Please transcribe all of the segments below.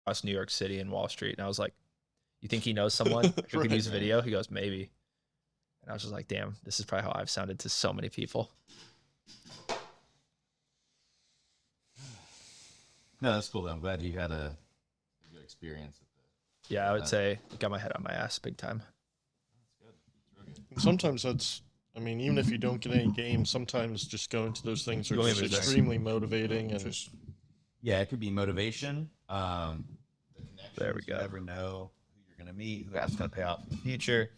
across New York City and Wall Street. And I was like, you think he knows someone who could use video? He goes, maybe. And I was just like, damn, this is probably how I've sounded to so many people. No, that's cool. I'm glad you had a good experience. Yeah, I would say got my head on my ass big time. Sometimes that's, I mean, even if you don't get any games, sometimes just going to those things are just extremely motivating. And yeah, it could be motivation. The there we go. You never know who you're going to meet, who that's going to pay off in the future.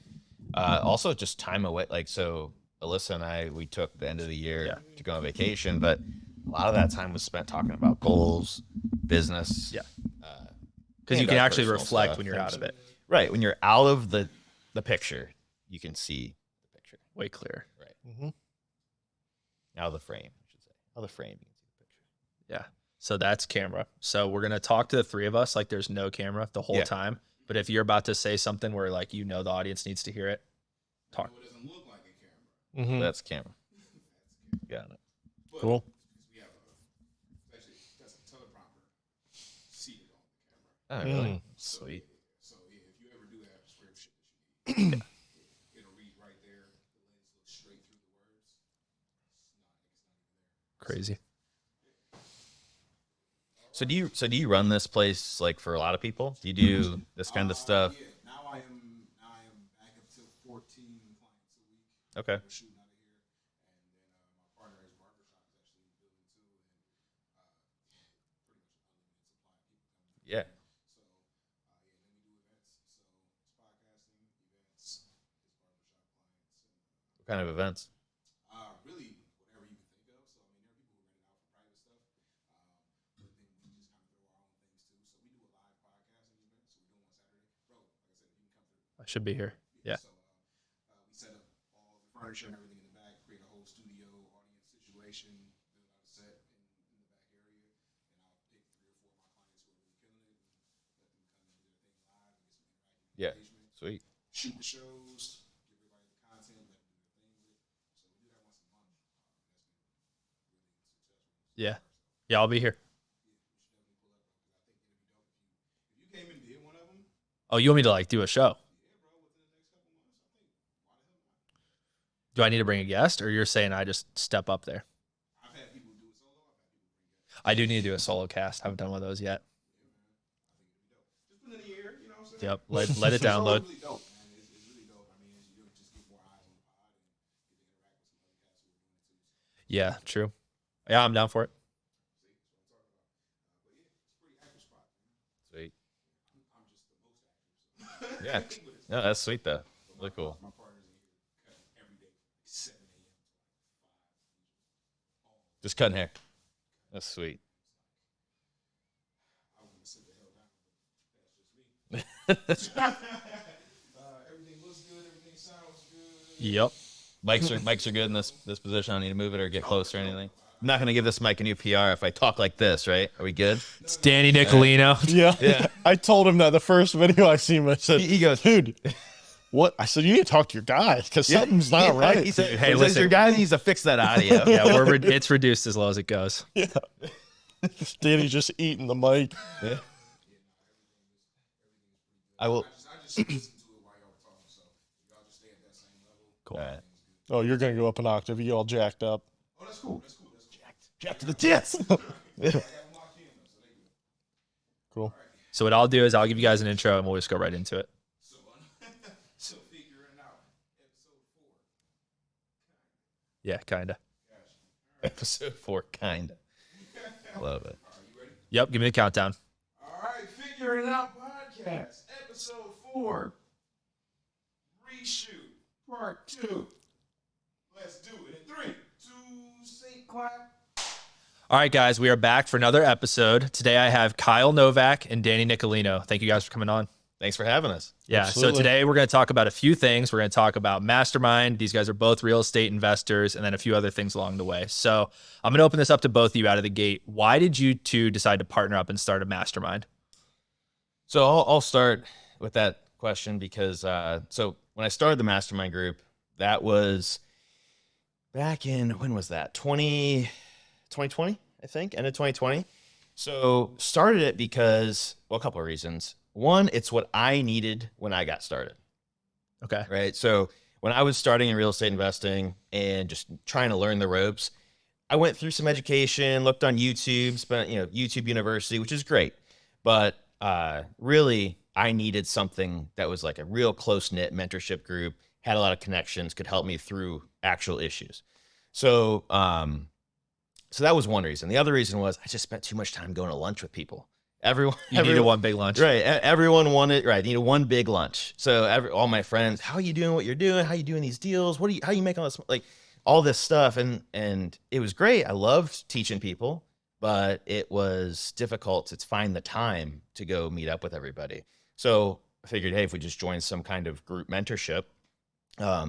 Also, just time away. Like, so Alyssa and I, we took the end of the year to go on vacation, but a lot of that time was spent talking about goals, business. Yeah. Because you can actually reflect stuff. when you're out of it. Right. When you're out of the picture, you can see the picture. Way clearer. Right. Mm-hmm. Out of the frame, I should say. Out of the frame, you can see the picture. Yeah. So that's camera. So we're going to talk to the three of us like there's no camera the whole time. But if you're about to say something where like the audience needs to hear it, talk. It doesn't look like a camera. Mm-hmm. That's camera. Got it. But Cool. We have actually that's a teleprompter seated on the camera. Oh, really? Sweet. So yeah, if you ever do have script shit that you need, it'll read right there. The lens looks straight through the words. It's not even there. Crazy. So do you run this place like for a lot of people? Do you do this kind of stuff? Yeah. Now I am back up to 14 clients a week. Okay. We're shooting out of here, and then my partner is barbershop is actually building too, and pretty much unlimited supply of people coming. Yeah. So then we do events. So it's podcasting, events, it's barbershop clients, and What kind of events? really whatever you can think of. So I mean, there are people who rent it out for private stuff, but then we just kind of throw our own things too. So we do a live podcasting event. So we're doing one Saturday, bro. Like I said, you can come through. I should be here. Yeah. So we set up all the furniture and everything in the back, create a whole studio audience situation, build out a set in the back area, and I'll pick 3 or 4 of my clients who are really killing it and let them come and do their thing live and get some interactive Yeah. engagement. Sweet. Shoot the shows, give everybody the content, let them do their thing with it. So we do that once a month. That's been really successful. Yeah. Yeah, I'll be here. If you came and did one of them, Oh, you want me to like do a show? yeah, bro, within the next couple months, I think, why the hell not? Do I need to bring a guest or you're saying I just step up there? I've had people do it solo. I've had people bring guests. I do need to do a solo cast. Haven't done one of those yet. Just put it in the air, you know what I'm saying? Yep. Let it download. It's really dope, man. It's really dope. I mean, you just get more eyes on the pod and get to interact with some other cats who are doing it too. So, Yeah, true. Yeah, I'm down for it. see, that's what I'm talking about. But yeah, it's a pretty active spot. Man. Sweet. I'm just the most active. So. Yeah. No, that's sweet though. Really cool. My partner's in here cutting every day, like 7 a.m. to like 5. Just cutting hair. That's sweet. I want to sit the hell down, but that's just me. Everything looks good. Everything sounds good. Yep. Mics are good in this position. I don't need to move it or get close or anything. I'm not gonna give this mic a new PR if I talk like this, right? Are we good? It's Danny Nicolino. Yeah. I told him that the first video I seen, I said, He goes, dude, what? I said, you need to talk to your guy because something's not right. He said, Hey, hey, listen. your guy needs to fix that audio. Yeah, it's reduced as low as it goes. Yeah. Danny's just eating the mic. Yeah. I will. I just listen to it while y'all were talking, so y'all just stay at that same level. Cool. All right. Oh, you're going to go up an octave. You all jacked up. Oh, that's cool. That's cool. That's cool. Jack to the tits. I got them locked in, though, so they good. Cool. So what I'll do is I'll give you guys an intro and we'll just go right into it. So figuring out episode 4. Yeah, kind of. Episode 4, kinda. Love it. Yep, give me the countdown. All right, Figuring It Out Podcast, episode 4. Reshoot, part 2. Let's do it in 3, 2, sync clap. All right, guys, we are back for another episode. Today I have Kyle Novak and Danny Nicolino. Thank you guys for coming on. Thanks for having us. Yeah, Absolutely. so today we're going to talk about a few things. We're going to talk about Mastermind. These guys are both real estate investors, and then a few other things along the way. So I'm going to open this up to both of you out of the gate. Why did you two decide to partner up and start a Mastermind? So I'll start with that question because so when I started the Mastermind group, that was back in, when was that? 2020, I think, end of 2020. So started it because, well, a couple of reasons. One, it's what I needed when I got started. Okay. Right. So when I was starting in real estate investing and just trying to learn the ropes, I went through some education, looked on YouTube, spent, YouTube University, which is great. But really, I needed something that was like a real close knit mentorship group, had a lot of connections, could help me through actual issues. So, so that was one reason. The other reason was I just spent too much time going to lunch with people. You needed one big lunch. Right. Everyone wanted, right. Needed one big lunch. So all my friends, how are you doing what you're doing? How are you doing these deals? How are you making all this, like all this stuff? And it was great. I loved teaching people, but it was difficult to find the time to go meet up with everybody. So I figured, hey, if we just join some kind of group mentorship,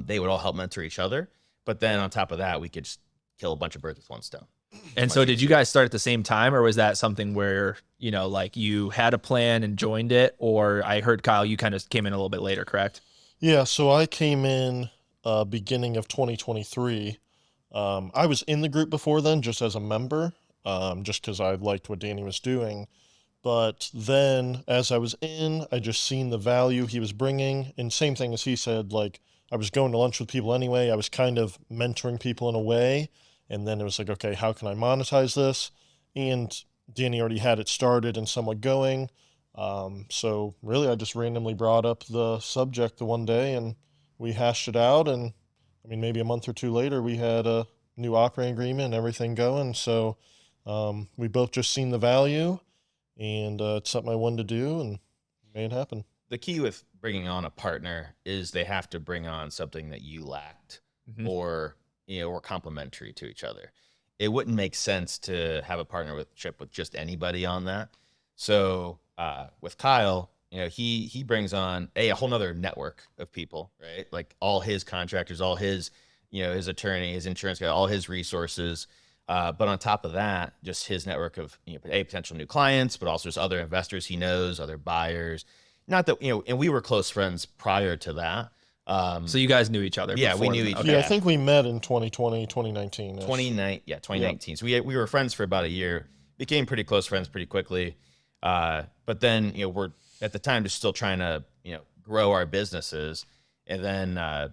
they would all help mentor each other. But then on top of that, we could just kill a bunch of birds with one stone. And so did you guys start at the same time, or was that something where, like you had a plan and joined it? Or I heard, Kyle, you kind of came in a little bit later, correct? Yeah, so I came in beginning of 2023. I was in the group before then just as a member, just because I liked what Danny was doing. But then as I was in, I just seen the value he was bringing. And same thing as he said, like I was going to lunch with people anyway. I was kind of mentoring people in a way. And then it was like, okay, how can I monetize this? And Danny already had it started and somewhat going. So really, I just randomly brought up the subject the one day and we hashed it out. And I mean, maybe a month or two later, we had a new operating agreement and everything going. So we both just seen the value, and it's something I wanted to do and made it happen. The key with bringing on a partner is they have to bring on something that you lacked, or complementary to each other. It wouldn't make sense to have a partnership with just anybody on that. So with Kyle, he brings on a whole nother network of people, right? Like all his contractors, all his, his attorney, his insurance guy, all his resources. But on top of that, just his network of potential new clients, but also just other investors he knows, other buyers. Not that, and we were close friends prior to that. So you guys knew each other. Yeah, we before knew then. each Okay. other. Yeah, I think we met in 2020, 2019. 2019. So we were friends for about a year, became pretty close friends pretty quickly. But then, we're at the time just still trying to, grow our businesses. And then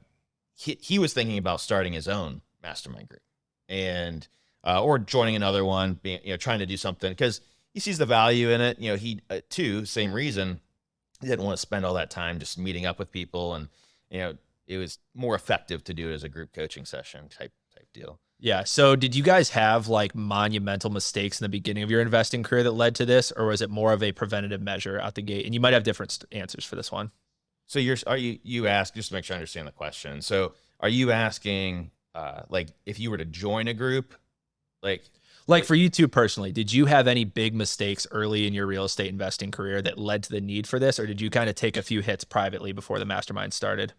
he was thinking about starting his own mastermind group and, or joining another one, being, trying to do something because he sees the value in it. He too, same reason, he didn't want to spend all that time just meeting up with people, and it was more effective to do it as a group coaching session type deal. Yeah. So did you guys have like monumental mistakes in the beginning of your investing career that led to this, or was it more of a preventative measure out the gate? And you might have different answers for this one. So you ask, just to make sure I understand the question. So are you asking like if you were to join a group, like for you two personally, did you have any big mistakes early in your real estate investing career that led to the need for this? Or did you kind of take a few hits privately before the mastermind started?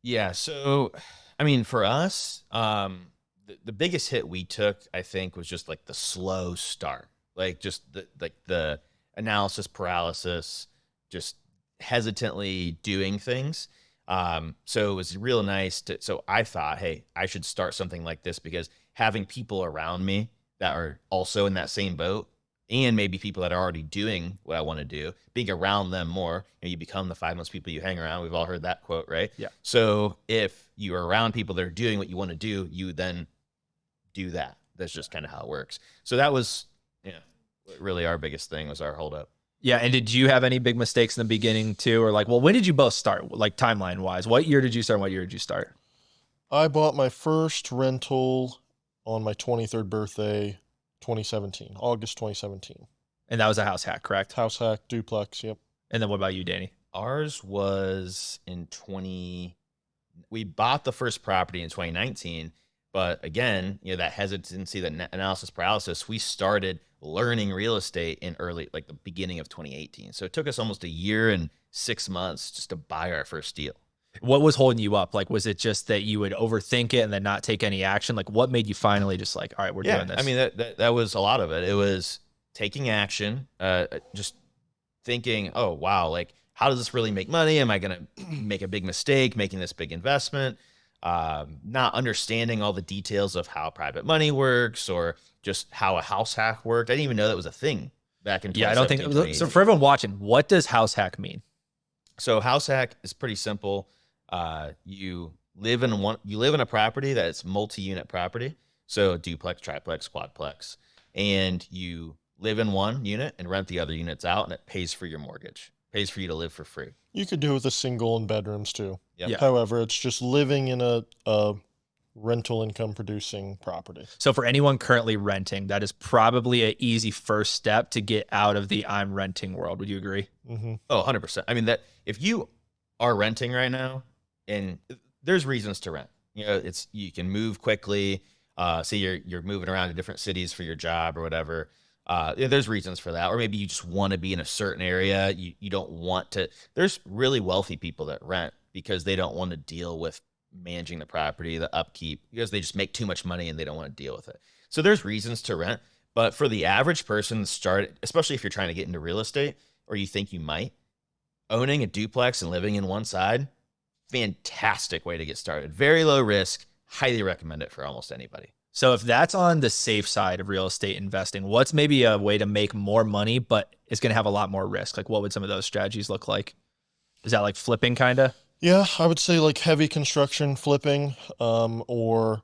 Yeah. So, I mean, for us, the biggest hit we took, I think, was just like the slow start, like just the analysis paralysis, just hesitantly doing things. So it was real nice so I thought, hey, I should start something like this because having people around me that are also in that same boat, and maybe people that are already doing what I want to do, being around them more, you become the 5 most people you hang around. We've all heard that quote, right? Yeah. So if you are around people that are doing what you want to do, you then do that. That's just kind of how it works. So that was, really our biggest thing was our holdup. Yeah. And did you have any big mistakes in the beginning too? Or like, well, when did you both start? Like timeline wise, what year did you start? And what year did you start? I bought my first rental on my 23rd birthday, 2017, August 2017. And that was a house hack, correct? House hack, duplex, yep. And then what about you, Danny? Ours was we bought the first property in 2019, but again, that hesitancy, that analysis paralysis, we started learning real estate in like the beginning of 2018. So it took us almost a year and 6 months just to buy our first deal. What was holding you up? Like, was it just that you would overthink it and then not take any action? Like, what made you finally just like, all right, we're doing this? I mean, that was a lot of it. It was taking action, just thinking, oh, wow, like, how does this really make money? Am I going to make a big mistake making this big investment? not understanding all the details of how private money works or just how a house hack worked. I didn't even know that was a thing back in 2017, I don't think so. 2018. For everyone watching, what does house hack mean? So house hack is pretty simple. You live in a property that's multi-unit property. So duplex, triplex, quadplex, and you live in one unit and rent the other units out, and it pays for your mortgage, pays for you to live for free. You could do it with a single and bedrooms too. Yep. Yeah. However, it's just living in a rental income producing property. So for anyone currently renting, that is probably an easy first step to get out of the I'm renting world. Would you agree? Mm-hmm. Oh, 100%. I mean, that if you are renting right now, and there's reasons to rent, you can move quickly. Say you're moving around to different cities for your job or whatever. There's reasons for that. Or maybe you just want to be in a certain area. You don't want to. There's really wealthy people that rent because they don't want to deal with managing the property, the upkeep, because they just make too much money and they don't want to deal with it. So there's reasons to rent. But for the average person, especially if you're trying to get into real estate or you think you might, owning a duplex and living in one side, fantastic way to get started. Very low risk. Highly recommend it for almost anybody. So if that's on the safe side of real estate investing, what's maybe a way to make more money, but it's going to have a lot more risk? Like what would some of those strategies look like? Is that like flipping kind of? Yeah, I would say like heavy construction flipping, or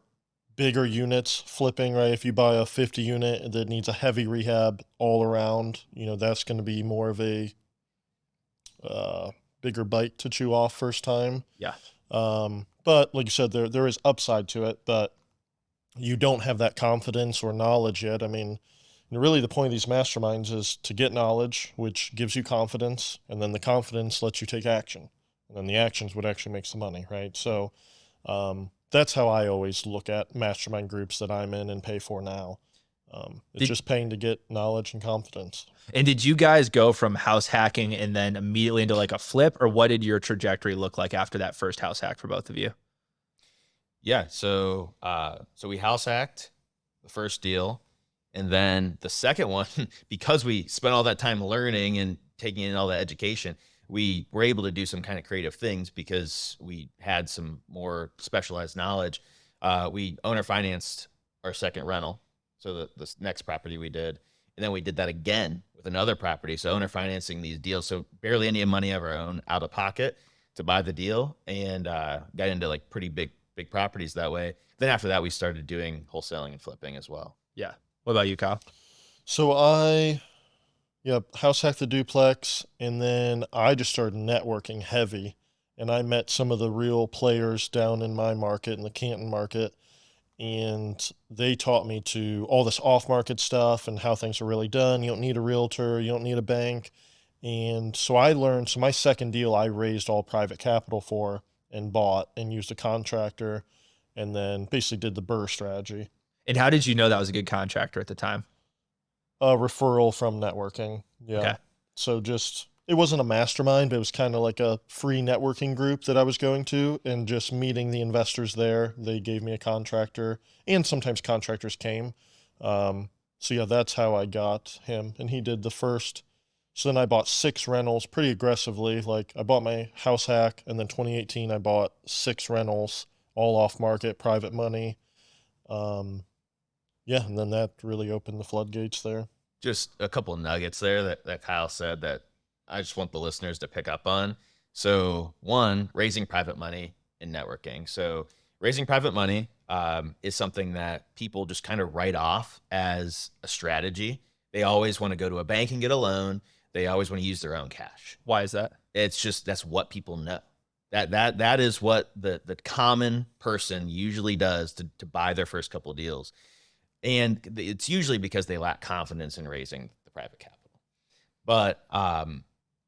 bigger units flipping, right? If you buy a 50 unit that needs a heavy rehab all around, that's going to be more of a bigger bite to chew off first time. Yeah. But like you said, there is upside to it, but you don't have that confidence or knowledge yet. I mean, really the point of these masterminds is to get knowledge, which gives you confidence, and then the confidence lets you take action. And then the action's what actually makes the money, right? So that's how I always look at mastermind groups that I'm in and pay for now. It's just paying to get knowledge and confidence. And did you guys go from house hacking and then immediately into like a flip, or what did your trajectory look like after that first house hack for both of you? Yeah. So we house hacked the first deal. And then the second one, because we spent all that time learning and taking in all that education, we were able to do some kind of creative things because we had some more specialized knowledge. We owner financed our second rental. So the next property we did, and then we did that again with another property. So owner financing these deals. So barely any money of our own out of pocket to buy the deal, and got into like pretty big properties that way. Then after that, we started doing wholesaling and flipping as well. Yeah. What about you, Kyle? So house hacked the duplex, and then I just started networking heavy, and I met some of the real players down in my market, in the Canton market, and they taught me to all this off-market stuff and how things are really done. You don't need a realtor, you don't need a bank. And so I learned, so my second deal I raised all private capital for and bought and used a contractor, and then basically did the BRRRR strategy. And how did you know that was a good contractor at the time? A referral from networking. Yeah. Okay. So it wasn't a mastermind, but it was kind of like a free networking group that I was going to, and just meeting the investors there. They gave me a contractor, and sometimes contractors came. So yeah, that's how I got him, and he did the first. So then I bought 6 rentals pretty aggressively. Like I bought my house hack, and then 2018 I bought 6 rentals, all off market, private money. Yeah, and then that really opened the floodgates there. Just a couple of nuggets there that Kyle said that I just want the listeners to pick up on. So one, raising private money in networking. So raising private money is something that people just kind of write off as a strategy. They always want to go to a bank and get a loan. They always want to use their own cash. Why is that? It's just, that's what people know. That is what the common person usually does to buy their first couple of deals. And it's usually because they lack confidence in raising the private capital. But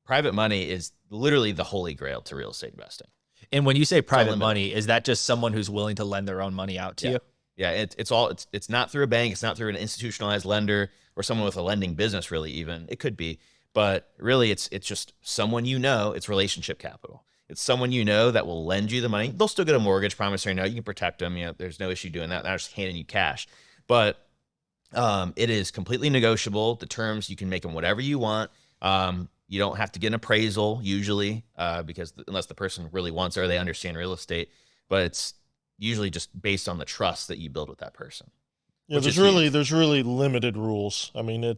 private money is literally the holy grail to real estate investing. And when you say private money, is that just someone who's willing to lend their own money out to you? Yeah, it's not through a bank. It's not through an institutionalized lender or someone with a lending business, really, even. It could be. But really, it's just someone you know. It's relationship capital. It's someone you know that will lend you the money. They'll still get a mortgage, promissory note. You can protect them. There's no issue doing that. They're not just handing you cash. But it is completely negotiable. The terms, you can make them whatever you want. You don't have to get an appraisal usually, because unless the person really wants it or they understand real estate. But usually just based on the trust that you build with that person. Yeah, Which there's is really huge. there's really limited rules. I mean,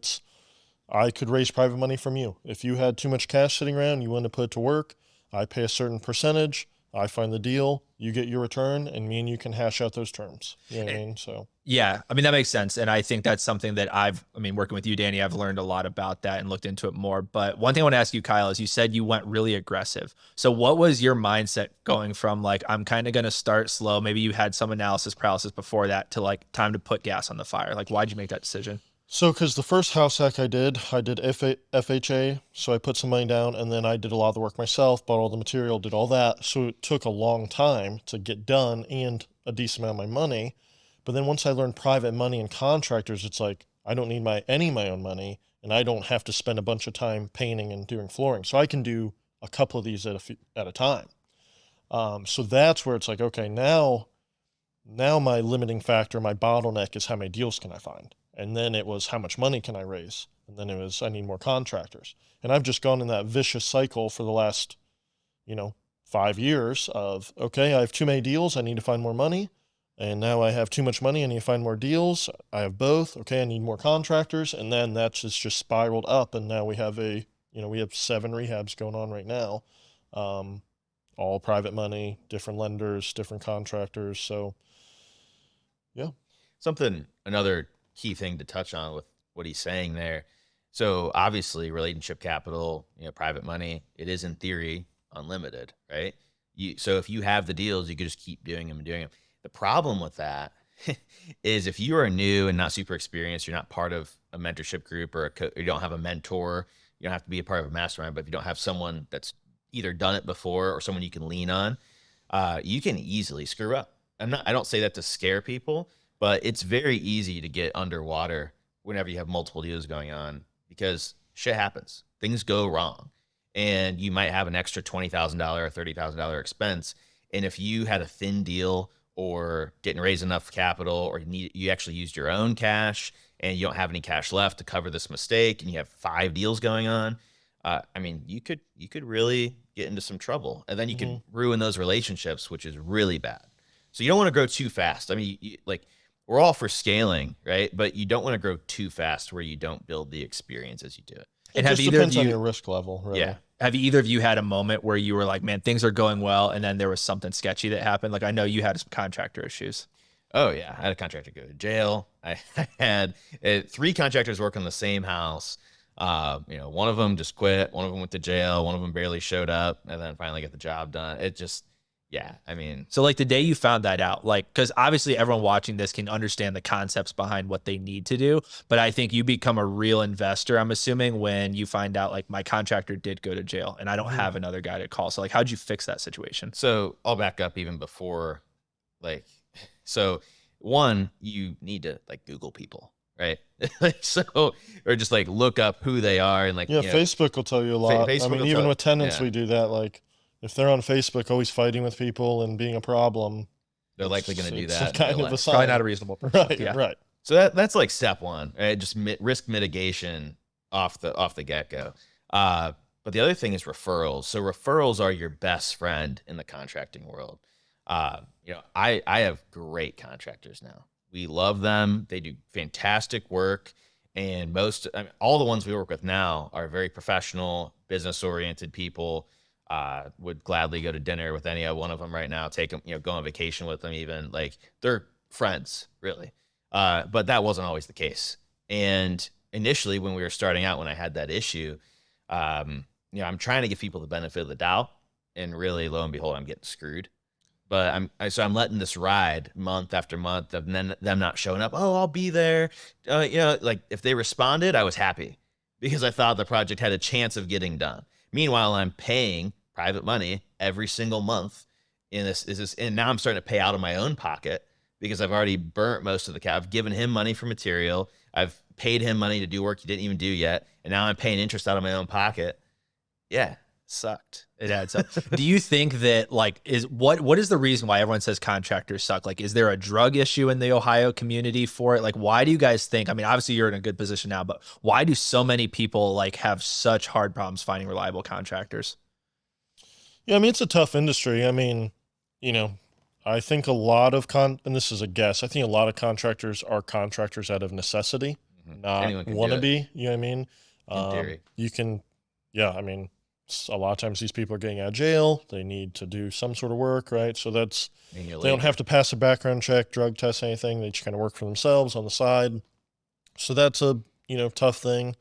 I could raise private money from you. If you had too much cash sitting around, you want to put it to work, I pay a certain percentage, I find the deal, you get your return, and me and you can hash out those terms. You know what I mean? So Yeah, I mean that makes sense, and I think that's something that I mean, working with you, Danny, I've learned a lot about that and looked into it more. But one thing I want to ask you, Kyle, is you said you went really aggressive. So what was your mindset going from like I'm kind of going to start slow? Maybe you had some analysis paralysis before that to like time to put gas on the fire. Like why'd you make that decision? So, because the first house hack I did FHA, so I put some money down, and then I did a lot of the work myself, bought all the material, did all that. So it took a long time to get done and a decent amount of my money. But then once I learned private money and contractors, it's like I don't need any of my own money, and I don't have to spend a bunch of time painting and doing flooring. So I can do a couple of these at a time. So that's where it's like, okay, now my limiting factor, my bottleneck is how many deals can I find? And then it was how much money can I raise? And then it was I need more contractors. And I've just gone in that vicious cycle for the last, 5 years of, okay, I have too many deals, I need to find more money. And now I have too much money, I need to find more deals. I have both. Okay, I need more contractors. And then that's just spiraled up. And now we have we have 7 rehabs going on right now. All private money, different lenders, different contractors. So yeah. Another key thing to touch on with what he's saying there. So obviously relationship capital, private money, it is in theory unlimited, right? So if you have the deals, you could just keep doing them and doing them. The problem with that is if you are new and not super experienced, you're not part of a mentorship group or you don't have a mentor, you don't have to be a part of a mastermind, but if you don't have someone that's either done it before or someone you can lean on, you can easily screw up. I don't say that to scare people, but it's very easy to get underwater whenever you have multiple deals going on because shit happens. Things go wrong. And you might have an extra $20,000 or $30,000 expense. And if you had a thin deal or didn't raise enough capital or you actually used your own cash and you don't have any cash left to cover this mistake and you have 5 deals going on, you could really get into some trouble. And then you could ruin those relationships, which is really bad. So you don't want to grow too fast. I mean, we're all for scaling, right? But you don't want to grow too fast where you don't build the experience as you do it. It just depends on your risk level, really. Yeah. Have either of you had a moment where you were like, man, things are going well, and then there was something sketchy that happened? Like I know you had some contractor issues. Oh yeah, I had a contractor go to jail. I had 3 contractors work on the same house. One of them just quit. One of them went to jail. One of them barely showed up, and then finally got the job done. It just, yeah. I mean, so like the day you found that out, like, because obviously everyone watching this can understand the concepts behind what they need to do, but I think you become a real investor, I'm assuming, when you find out like my contractor did go to jail and I don't have another guy to call. So like, how'd you fix that situation? So I'll back up even before, so one, you need to Google people, right? Or just look up who they are and Facebook will tell you a lot. I mean, even with tenants, we do that. Like, if they're on Facebook, always fighting with people and being a problem, they're likely going to do that. Kind of a sign. Probably not a reasonable person. Right, yeah. Right. So that's like step 1, right? Just risk mitigation off the get go. But the other thing is referrals. So referrals are your best friend in the contracting world. I have great contractors now. We love them. They do fantastic work. And all the ones we work with now are very professional, business-oriented people. Would gladly go to dinner with any one of them right now, take them, go on vacation with them even. They're friends, really. But that wasn't always the case. And initially when we were starting out, when I had that issue, I'm trying to give people the benefit of the doubt, and really, lo and behold, I'm getting screwed. But I'm letting this ride month after month of them not showing up. Oh, I'll be there. If they responded, I was happy because I thought the project had a chance of getting done. Meanwhile, I'm paying private money every single month and now I'm starting to pay out of my own pocket because I've already burnt most of the cap. I've given him money for material. I've paid him money to do work he didn't even do yet. And now I'm paying interest out of my own pocket. Yeah. Sucked. It adds up. Do you think that what is the reason why everyone says contractors suck? Like, is there a drug issue in the Ohio community for it? Like, why do you guys think, I mean, obviously you're in a good position now, but why do so many people have such hard problems finding reliable contractors? Yeah. I mean, it's a tough industry. I mean, I think a lot of and this is a guess, I think a lot of contractors are contractors out of necessity, not Anyone can do wanna it, be, you know what I mean? in theory. You can, yeah, I mean, a lot of times these people are getting out of jail, they need to do some sort of work, right? So that's, Manual they don't labor. have to pass a background check, drug test, anything. They just kind of work for themselves on the side. So that's a, tough thing.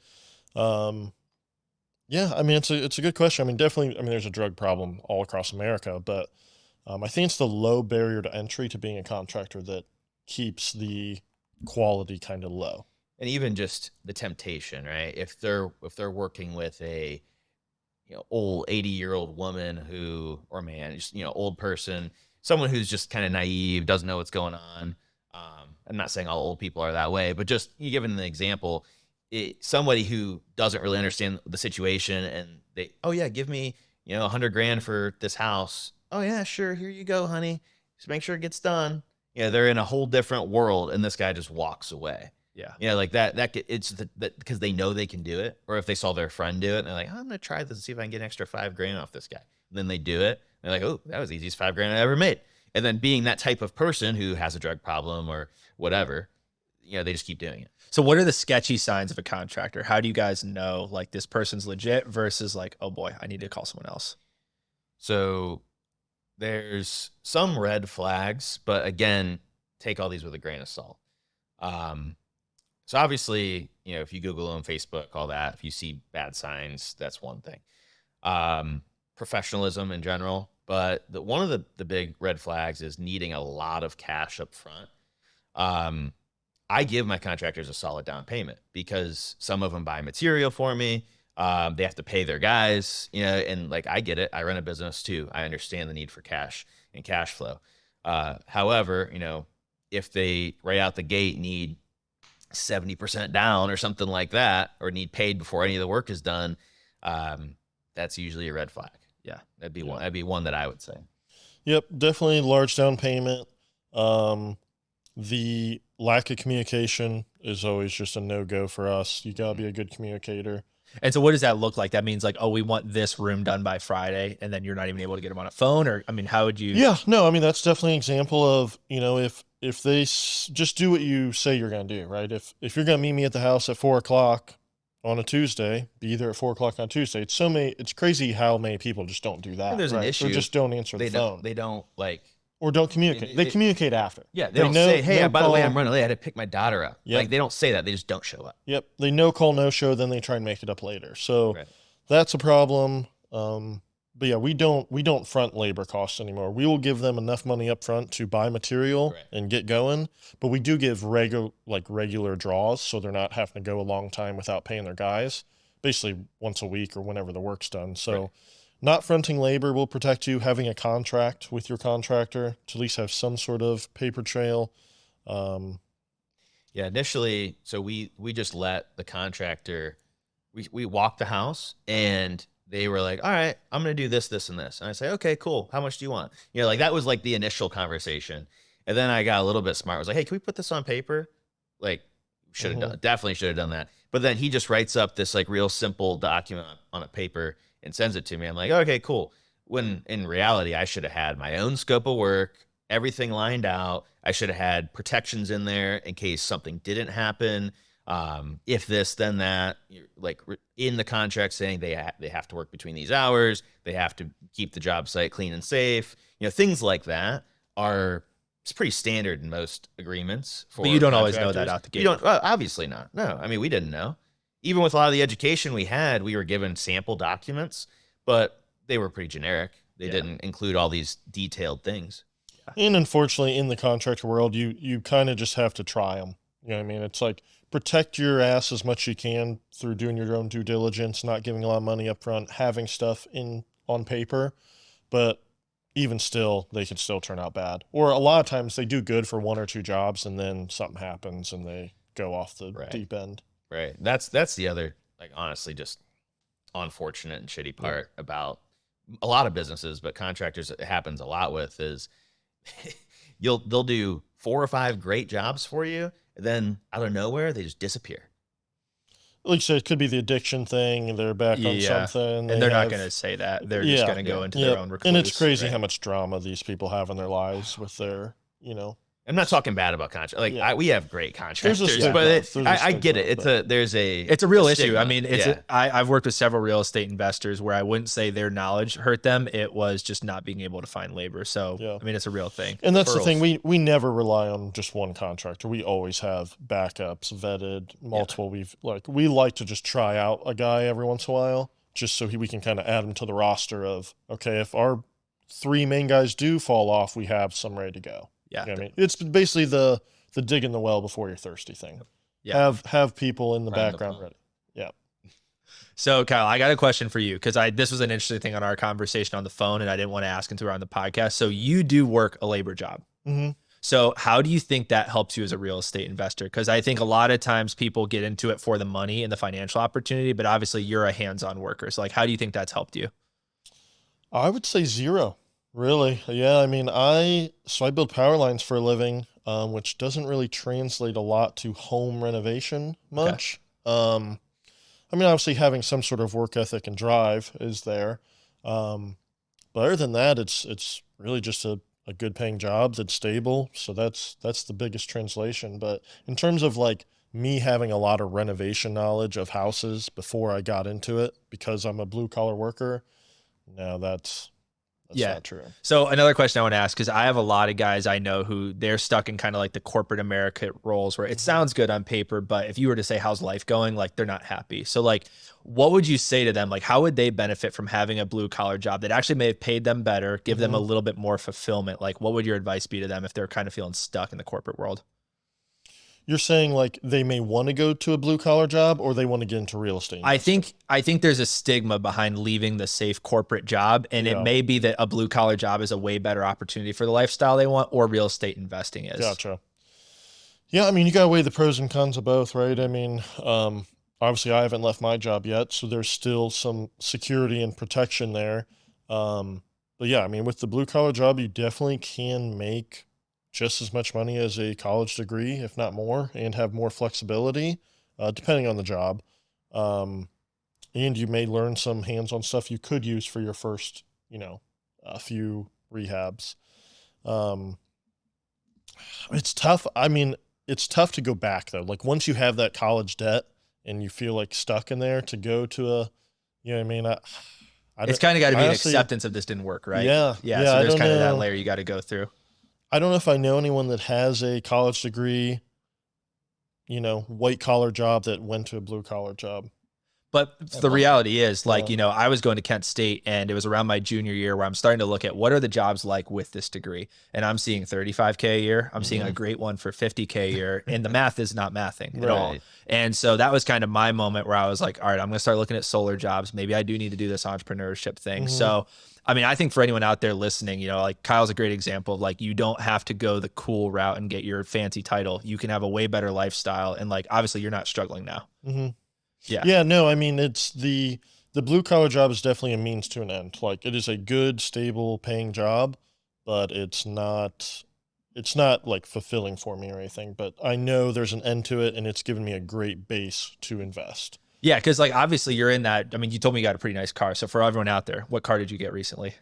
Um, yeah, I mean, it's a good question. I mean, definitely, I mean, there's a drug problem all across America, but I think it's the low barrier to entry to being a contractor that keeps the quality kind of low. And even just the temptation, right? If they're working with a old 80-year-old woman who, or man, just old person, someone who's just kind of naive, doesn't know what's going on. I'm not saying all old people are that way, but just you giving an example, somebody who doesn't really understand the situation, and they, oh yeah, give me 100 grand for this house. Oh yeah, sure, here you go, honey. Just make sure it gets done. They're in a whole different world, and this guy just walks away. Yeah. Like it's that because they know they can do it, or if they saw their friend do it, and they're like, oh, I'm gonna try this and see if I can get an extra 5 grand off this guy. And then they do it, and they're like, oh, that was the easiest 5 grand I ever made. And then being that type of person who has a drug problem or whatever, they just keep doing it. So what are the sketchy signs of a contractor? How do you guys know like this person's legit versus like, oh boy, I need to call someone else? So there's some red flags, but again, take all these with a grain of salt. So obviously, if you Google on Facebook, all that, if you see bad signs, that's one thing. Professionalism in general, but one of the big red flags is needing a lot of cash up front. I give my contractors a solid down payment because some of them buy material for me. They have to pay their guys, and like I get it. I run a business too. I understand the need for cash and cash flow. However, if they right out the gate need 70% down or something like that, or need paid before any of the work is done, that's usually a red flag. Yeah, that'd be one. That'd be one that I would say. Yep, definitely large down payment. The lack of communication is always just a no-go for us. You gotta be a good communicator. And so what does that look like? That means like, oh, we want this room done by Friday, and then you're not even able to get them on a phone, or I mean, how would you? Yeah, no, I mean that's definitely an example of if they just do what you say you're gonna do, right? If you're gonna meet me at the house at 4 o'clock on a Tuesday, be there at 4 o'clock on Tuesday. It's crazy how many people just don't do that. If there's an right? issue, or just don't answer the phone. They don't like. Or don't communicate. They communicate after. Yeah, they don't know, say, "Hey, no by the way, call. I'm running late. I had to pick my daughter up." Yep. Like they don't say that. They just don't show up. Yep. They no call, no show. Then they try and make it up later. So Right. that's a problem. But yeah, we don't front labor costs anymore. We will give them enough money up front to buy material Right. and get going. But we do give regular draws, so they're not having to go a long time without paying their guys. Basically once a week or whenever the work's done. So. Right. Not fronting labor will protect you. Having a contract with your contractor to at least have some sort of paper trail. Yeah, initially, so we just let the contractor, we walked the house, and they were like, all right, I'm going to do this, this, and this. And I say, okay, cool. How much do you want? Like that was like the initial conversation. And then I got a little bit smart. I was like, hey, can we put this on paper? Like, should have definitely should have done that. But then he just writes up this like real simple document on a paper and sends it to me. I'm like, okay, cool. When in reality, I should have had my own scope of work, everything lined out. I should have had protections in there in case something didn't happen. If this, then that. Like in the contract saying they have to work between these hours. They have to keep the job site clean and safe. Things like that it's pretty standard in most agreements. But you don't always know that out the gate. You don't, obviously not. No, I mean we didn't know. Even with a lot of the education we had, we were given sample documents, but they were pretty generic. They didn't include all these detailed things. And unfortunately, in the contractor world, you kind of just have to try them. You know what I mean? It's like protect your ass as much as you can through doing your own due diligence, not giving a lot of money up front, having stuff on paper. But even still, they can still turn out bad. Or a lot of times they do good for one or two jobs, and then something happens and they go off the deep end. Right. That's the other, like, honestly, just unfortunate and shitty part about a lot of businesses, but contractors it happens a lot with is they'll do 4 or 5 great jobs for you, and then out of nowhere they just disappear. like you said, it could be the addiction thing, and they're back on Yeah. something. And they're not going to say that. They're just going to go into their own recluse. And it's crazy right. how much drama these people have in their lives with their, I'm not talking bad about contract. Like we have great contractors, stigma. but There's a I get it. stigma, It's a real issue. stigma. I mean, I've worked with several real estate investors where I wouldn't say their knowledge hurt them. It was just not being able to find labor. So, I mean, it's a real thing. And that's the thing. We never rely on just one contractor. We always have backups, vetted, multiple. We like to just try out a guy every once in a while, just so we can kind of add him to the roster of, okay, if our 3 main guys do fall off, we have some ready to go. Yeah. You know what I mean? It's basically the dig in the well before you're thirsty thing. Yeah. Have people in the background ready. Yeah. So Kyle, I got a question for you because this was an interesting thing on our conversation on the phone, and I didn't want to ask until we're on the podcast. So you do work a labor job. Mm-hmm. So how do you think that helps you as a real estate investor? Because I think a lot of times people get into it for the money and the financial opportunity, but obviously you're a hands-on worker. So like, how do you think that's helped you? I would say 0. Really? Yeah. I mean, I build power lines for a living, which doesn't really translate a lot to home renovation much. Okay. I mean, obviously having some sort of work ethic and drive is there. But other than that, it's really just a good paying job that's stable. So that's the biggest translation. But in terms of like me having a lot of renovation knowledge of houses before I got into it, because I'm a blue collar worker, no, that's not true. So another question I want to ask, because I have a lot of guys I know who they're stuck in kind of like the corporate America roles where it sounds good on paper, but if you were to say, how's life going? Like they're not happy. So like, what would you say to them? Like, how would they benefit from having a blue collar job that actually may have paid them better, give them a little bit more fulfillment? Like, what would your advice be to them if they're kind of feeling stuck in the corporate world? You're saying like they may want to go to a blue collar job or they want to get into real estate investing? I think there's a stigma behind leaving the safe corporate job, and it may be that a blue collar job is a way better opportunity for the lifestyle they want, or real estate investing is. Gotcha. Yeah, I mean, you got to weigh the pros and cons of both, right? I mean, obviously I haven't left my job yet, so there's still some security and protection there. But yeah, I mean, with the blue collar job, you definitely can make just as much money as a college degree, if not more, and have more flexibility, depending on the job. And you may learn some hands-on stuff you could use for your first, a few rehabs. It's tough. I mean, it's tough to go back though. Like once you have that college debt and you feel like stuck in there to go to a, you know what I mean? It's kind of got to be an acceptance of this didn't work, right? Yeah. So there's kind of that layer you got to go through. I don't know if I know anyone that has a college degree, white collar job that went to a blue collar job. But the reality is, like, I was going to Kent State, and it was around my junior year where I'm starting to look at what are the jobs like with this degree. And I'm seeing $35K a year. I'm seeing a great one for $50K a year. And the math is not mathing at all. And so that was kind of my moment where I was like, all right, I'm going to start looking at solar jobs. Maybe I do need to do this entrepreneurship thing. So, I mean, I think for anyone out there listening, like Kyle's a great example of like, you don't have to go the cool route and get your fancy title. You can have a way better lifestyle. And like, obviously you're not struggling now. Yeah, no, I mean, it's the blue collar job is definitely a means to an end. Like it is a good, stable paying job, but it's not like fulfilling for me or anything, but I know there's an end to it and it's given me a great base to invest. Yeah. Cause like, obviously you're in that. I mean, you told me you got a pretty nice car. So for everyone out there, what car did you get recently?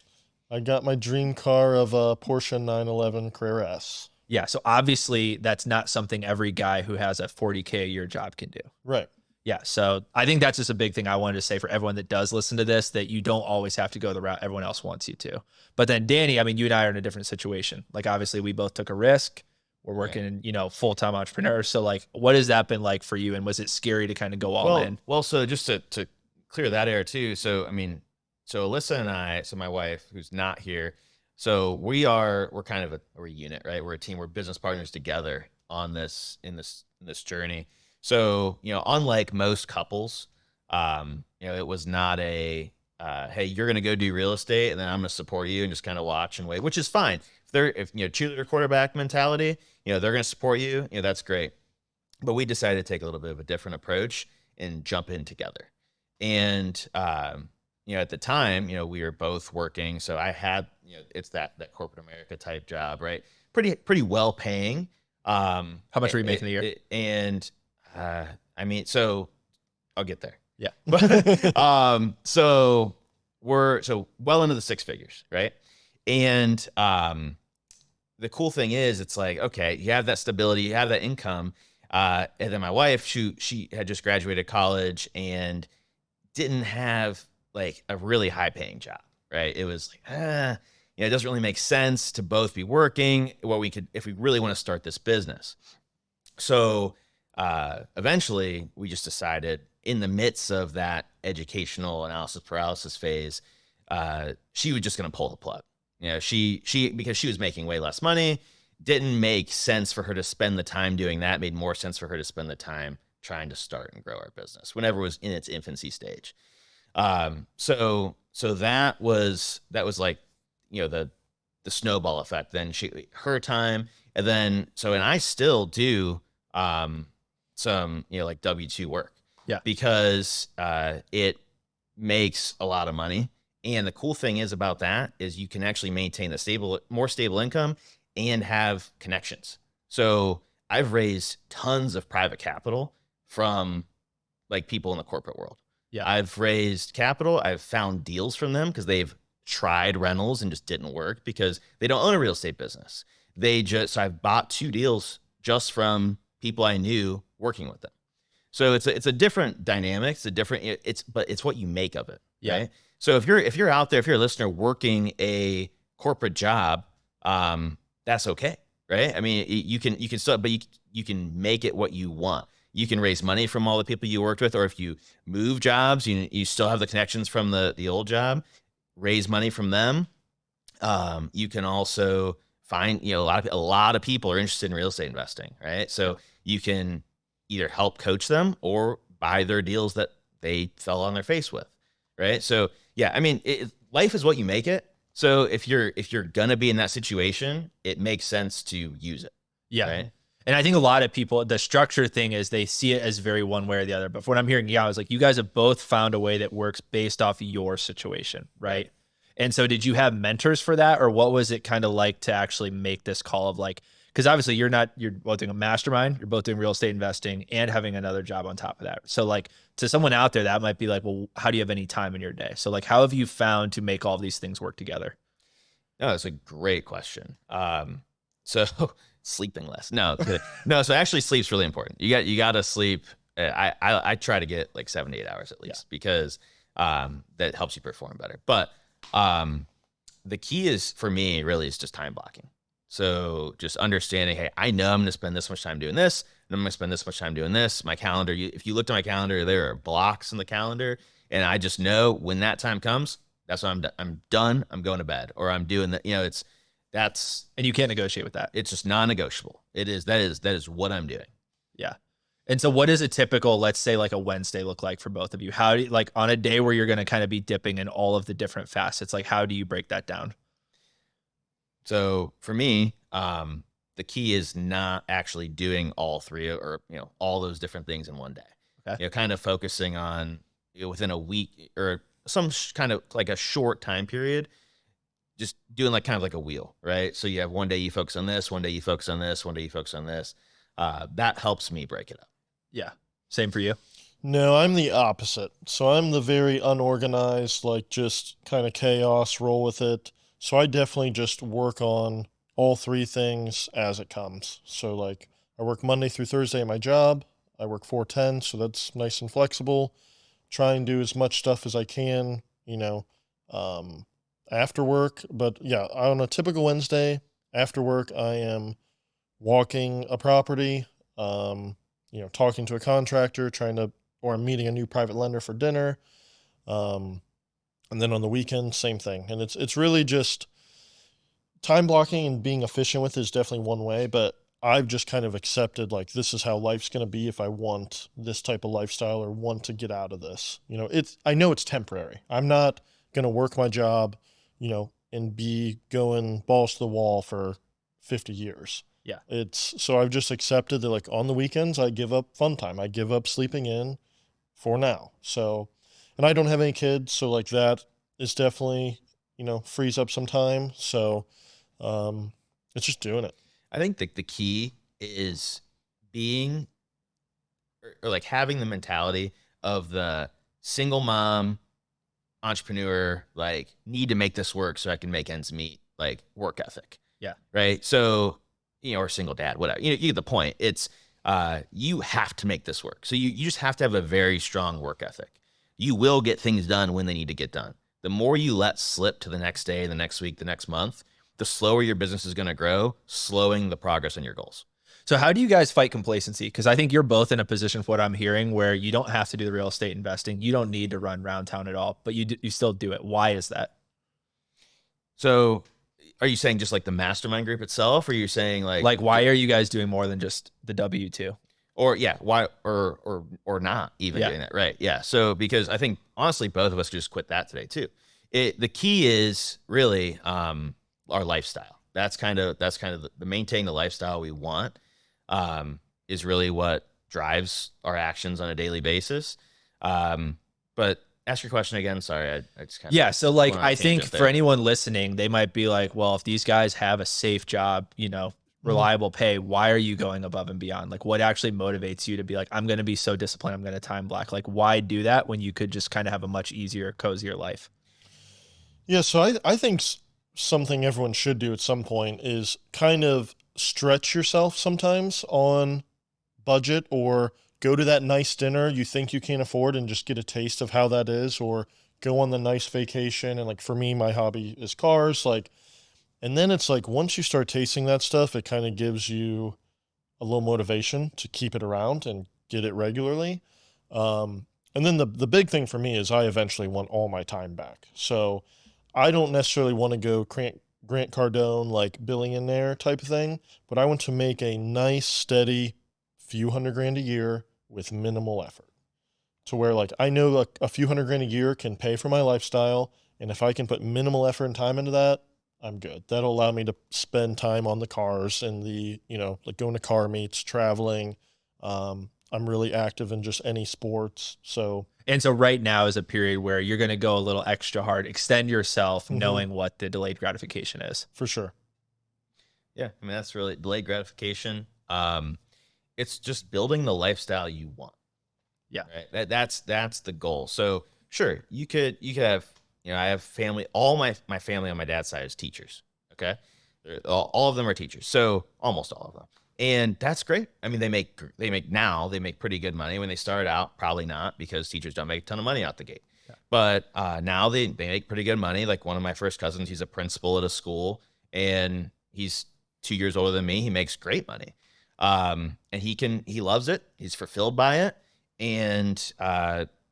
I got my dream car of a Porsche 911 Carrera S. Yeah. So obviously that's not something every guy who has a 40K a year job can do. Right. Yeah. So I think that's just a big thing I wanted to say for everyone that does listen to this, that you don't always have to go the route everyone else wants you to. But then Danny, I mean, you and I are in a different situation. Like obviously we both took a risk. We're working, full-time entrepreneurs. So like, what has that been like for you? And was it scary to kind of go all in? Well, so just to clear that air too. So, I mean, so Alyssa and I, so my wife who's not here, so we're kind of we're a unit, right? We're a team, we're business partners together on this, in this journey. So, unlike most couples, it was not a, hey, you're going to go do real estate and then I'm going to support you and just kind of watch and wait, which is fine. If cheerleader quarterback mentality, they're going to support you, that's great. But we decided to take a little bit of a different approach and jump in together. And, at the time, we were both working. So I had, it's that corporate America type job, right? Pretty well paying. How much were you making a year? I mean, so I'll get there. Yeah. So we're well into the six figures, right? And the cool thing is, it's like, okay, you have that stability, you have that income. And then my wife, she had just graduated college and didn't have like a really high paying job, right? It was like, it doesn't really make sense to both be working. What we could, if we really want to start this business. So eventually we just decided, in the midst of that educational analysis paralysis phase, she was just going to pull the plug. She because she was making way less money, didn't make sense for her to spend the time doing that. It made more sense for her to spend the time trying to start and grow our business whenever it was in its infancy stage. So that was like, the snowball effect. Then her time, and then and I still do some like W-2 work. Yeah. Because it makes a lot of money. And the cool thing is about that is you can actually maintain a more stable income and have connections. So I've raised tons of private capital from like people in the corporate world. Yeah. I've raised capital. I've found deals from them because they've tried rentals and just didn't work because they don't own a real estate business. So I've bought 2 deals just from people I knew working with them. So it's a different dynamic. But it's what you make of it. Yeah. Right? So if you're out there, if you're a listener working a corporate job, that's okay. Right? I mean, you can still, but you can make it what you want. You can raise money from all the people you worked with, or if you move jobs, you still have the connections from the old job, raise money from them. You can also find, a lot of people are interested in real estate investing, right? So you can either help coach them or buy their deals that they fell on their face with, right? So yeah, I mean, life is what you make it. So if you're gonna be in that situation, it makes sense to use it. Yeah. Right? And I think a lot of people, the structure thing is they see it as very one way or the other. But from what I'm hearing, I was like, you guys have both found a way that works based off your situation, right? And so did you have mentors for that, or what was it kind of like to actually make this call of like, because obviously you're both doing a mastermind, you're both doing real estate investing and having another job on top of that. So like to someone out there, that might be like, well, how do you have any time in your day? So like, how have you found to make all of these things work together? No, that's a great question. So sleeping less. No, no. So actually sleep's really important. You got to sleep. I try to get like 7 to 8 hours at least because that helps you perform better. But the key is for me really is just time blocking. So just understanding, hey, I know I'm going to spend this much time doing this, and I'm going to spend this much time doing this. My calendar, if you looked at my calendar, there are blocks in the calendar, and I just know when that time comes, that's when I'm done. I'm going to bed, or I'm doing that. And you can't negotiate with that. It's just non-negotiable. That is what I'm doing. Yeah. And so what does a typical, let's say like a Wednesday look like for both of you? How do you, like on a day where you're going to kind of be dipping in all of the different facets, like how do you break that down? So for me, the key is not actually doing all 3 or, all those different things in one day. Okay. Kind of focusing on, within a week or some kind of like a short time period, just doing like kind of like a wheel, right? So you have one day you focus on this, one day you focus on this, one day you focus on this. That helps me break it up. Yeah. Same for you? No, I'm the opposite. So I'm the very unorganized, like just kind of chaos, roll with it. So I definitely just work on all 3 things as it comes. So like I work Monday through Thursday at my job. I work 4/10, so that's nice and flexible. Try and do as much stuff as I can, after work. But yeah, on a typical Wednesday after work, I am walking a property, talking to a contractor, or I'm meeting a new private lender for dinner. And then on the weekend, same thing. And it's really just time blocking and being efficient with it is definitely one way, but I've just kind of accepted like this is how life's going to be if I want this type of lifestyle or want to get out of this. I know it's temporary. I'm not going to work my job, and be going balls to the wall for 50 years. Yeah. So I've just accepted that like on the weekends, I give up fun time. I give up sleeping in for now. So, and I don't have any kids. So like that is definitely, frees up some time. So, it's just doing it. I think the key is being or like having the mentality of the single mom entrepreneur, like, need to make this work so I can make ends meet, like, work ethic. Yeah. Right. So, or single dad, whatever, you get the point. It's, you have to make this work. So you just have to have a very strong work ethic. You will get things done when they need to get done. The more you let slip to the next day, the next week, the next month, the slower your business is going to grow, slowing the progress on your goals. So how do you guys fight complacency? Because I think you're both in a position, for what I'm hearing, where you don't have to do the real estate investing. You don't need to run around town at all, but you still do it. Why is that? So are you saying just like the mastermind group itself, or you're saying like why are you guys doing more than just the W-2? Or why or not even doing that, right? Yeah. So because I think honestly both of us could just quit that today too. The key is really our lifestyle. That's kind of the maintaining the lifestyle we want is really what drives our actions on a daily basis. But ask your question again. Sorry, I just kind of So like I think for anyone listening, they might be like, well, if these guys have a safe job, reliable pay, why are you going above and beyond? Like, what actually motivates you to be like, I'm going to be so disciplined, I'm going to time block? Like, why do that when you could just kind of have a much easier, cozier life? Yeah, so I think something everyone should do at some point is kind of stretch yourself sometimes on budget, or go to that nice dinner you think you can't afford and just get a taste of how that is, or go on the nice vacation. And like for me, my hobby is cars, and then it's like once you start tasting that stuff, it kind of gives you a little motivation to keep it around and get it regularly. And then the big thing for me is I eventually want all my time back. So I don't necessarily want to go Grant Cardone, like billionaire type of thing, but I want to make a nice, steady few $100,000 a year with minimal effort, to where like I know a few $100,000 a year can pay for my lifestyle. And if I can put minimal effort and time into that, I'm good. That'll allow me to spend time on the cars and like going to car meets, traveling. I'm really active in just any sports. So right now is a period where you're going to go a little extra hard, extend yourself, knowing what the delayed gratification is. For sure. Yeah. I mean, that's really delayed gratification. It's just building the lifestyle you want. Yeah. Right. That's the goal. So sure, you could have, I have family, all my family on my dad's side is teachers. Okay. All of them are teachers. So almost all of them. And that's great. I mean, they make pretty good money. When they started out, probably not, because teachers don't make a ton of money out the gate. Yeah. But now they make pretty good money. Like one of my first cousins, he's a principal at a school, and he's 2 years older than me. He makes great money. And he loves it. He's fulfilled by it. And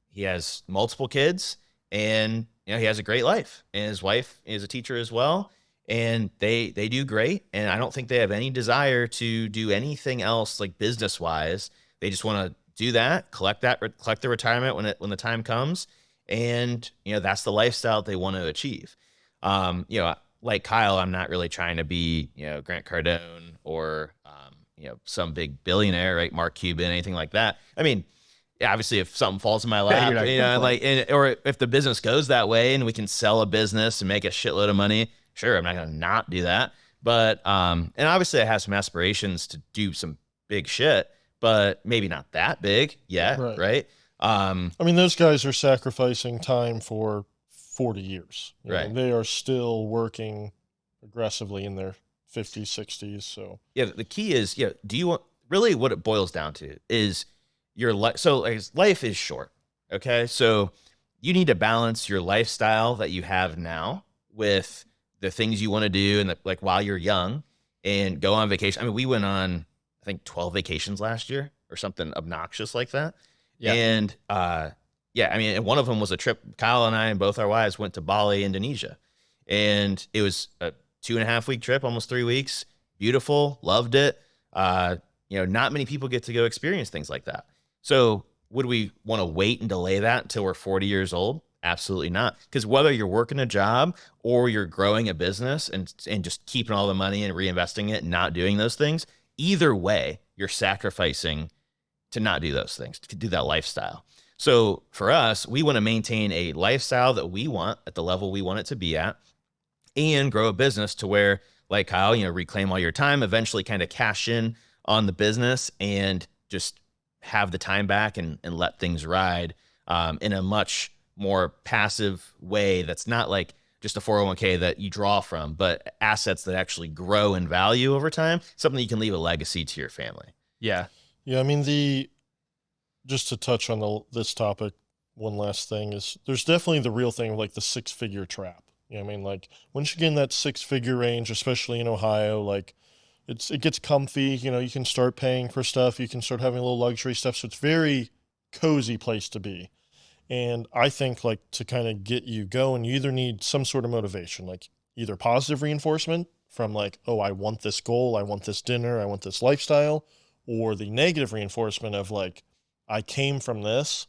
he has multiple kids, and he has a great life. And his wife is a teacher as well. And they do great. And I don't think they have any desire to do anything else, like business wise. They just want to do that, collect the retirement when the time comes. And, that's the lifestyle they want to achieve. Like Kyle, I'm not really trying to be, Grant Cardone or, some big billionaire, right? Mark Cuban, anything like that. I mean, yeah, obviously if something falls in my lap, or if the business goes that way and we can sell a business and make a shitload of money, sure, I'm not going to not do that. But, and obviously I have some aspirations to do some big shit, but maybe not that big yet. Right. I mean, those guys are sacrificing time for 40 years. Right. They are still working aggressively in their 50s, 60s. So yeah, the key is, do you want, really what it boils down to is your life. So life is short. Okay. So you need to balance your lifestyle that you have now with the things you want to do, and like while you're young, and go on vacation. I mean, we went on, I think 12 vacations last year or something obnoxious like that. Yeah. And, I mean, and one of them was a trip. Kyle and I and both our wives went to Bali, Indonesia, and it was a 2.5 week trip, almost 3 weeks. Beautiful. Loved it. Not many people get to go experience things like that. So would we want to wait and delay that until we're 40 years old? Absolutely not. Because whether you're working a job or you're growing a business and just keeping all the money and reinvesting it and not doing those things, either way, you're sacrificing to not do those things, to do that lifestyle. So for us, we want to maintain a lifestyle that we want at the level we want it to be at, and grow a business to where, like Kyle, reclaim all your time, eventually kind of cash in on the business and just have the time back and let things ride in a much more passive way. That's not like just a 401k that you draw from, but assets that actually grow in value over time, something you can leave a legacy to your family. Yeah. Yeah. I mean, just to touch on this topic, one last thing is there's definitely the real thing of like the 6-figure trap. You know what I mean? Like once you get in that 6-figure range, especially in Ohio, like it gets comfy, you can start paying for stuff. You can start having a little luxury stuff. So it's very cozy place to be. And I think like to kind of get you going, you either need some sort of motivation, like either positive reinforcement from like, oh, I want this goal, I want this dinner, I want this lifestyle, or the negative reinforcement of like, I came from this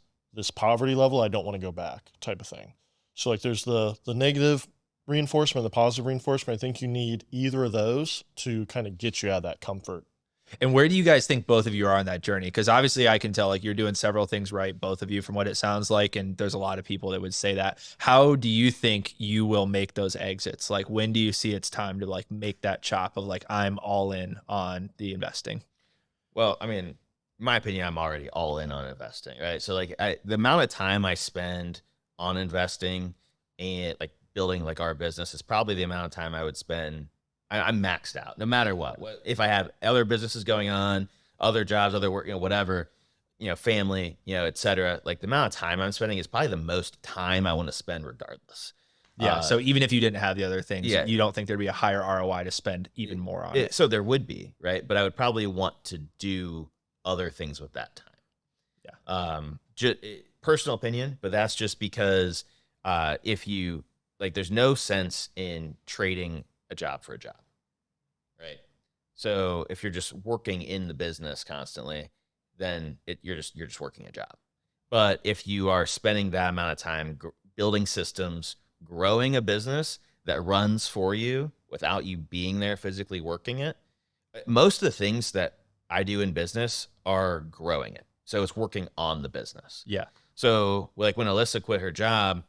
poverty level, I don't want to go back type of thing. So like there's the negative reinforcement, the positive reinforcement. I think you need either of those to kind of get you out of that comfort. And where do you guys think both of you are on that journey? Because obviously I can tell like you're doing several things right, both of you, from what it sounds like. And there's a lot of people that would say that. How do you think you will make those exits? Like when do you see it's time to like make that chop of like, I'm all in on the investing? Well, I mean, in my opinion, I'm already all in on investing, right? So like the amount of time I spend on investing and like building like our business is probably the amount of time I would spend. I'm maxed out no matter what. If I have other businesses going on, other jobs, other work, whatever, family, et cetera, like the amount of time I'm spending is probably the most time I want to spend regardless. Yeah. So even if you didn't have the other things, yeah, you don't think there'd be a higher ROI to spend even more on it? So there would be, right? But I would probably want to do other things with that time. Yeah. Personal opinion, but that's just because if you like, there's no sense in trading a job for a job, right? So if you're just working in the business constantly, then you're just working a job. But if you are spending that amount of time building systems, growing a business that runs for you without you being there physically working it, most of the things that I do in business are growing it. So it's working on the business. Yeah. So like when Alyssa quit her job,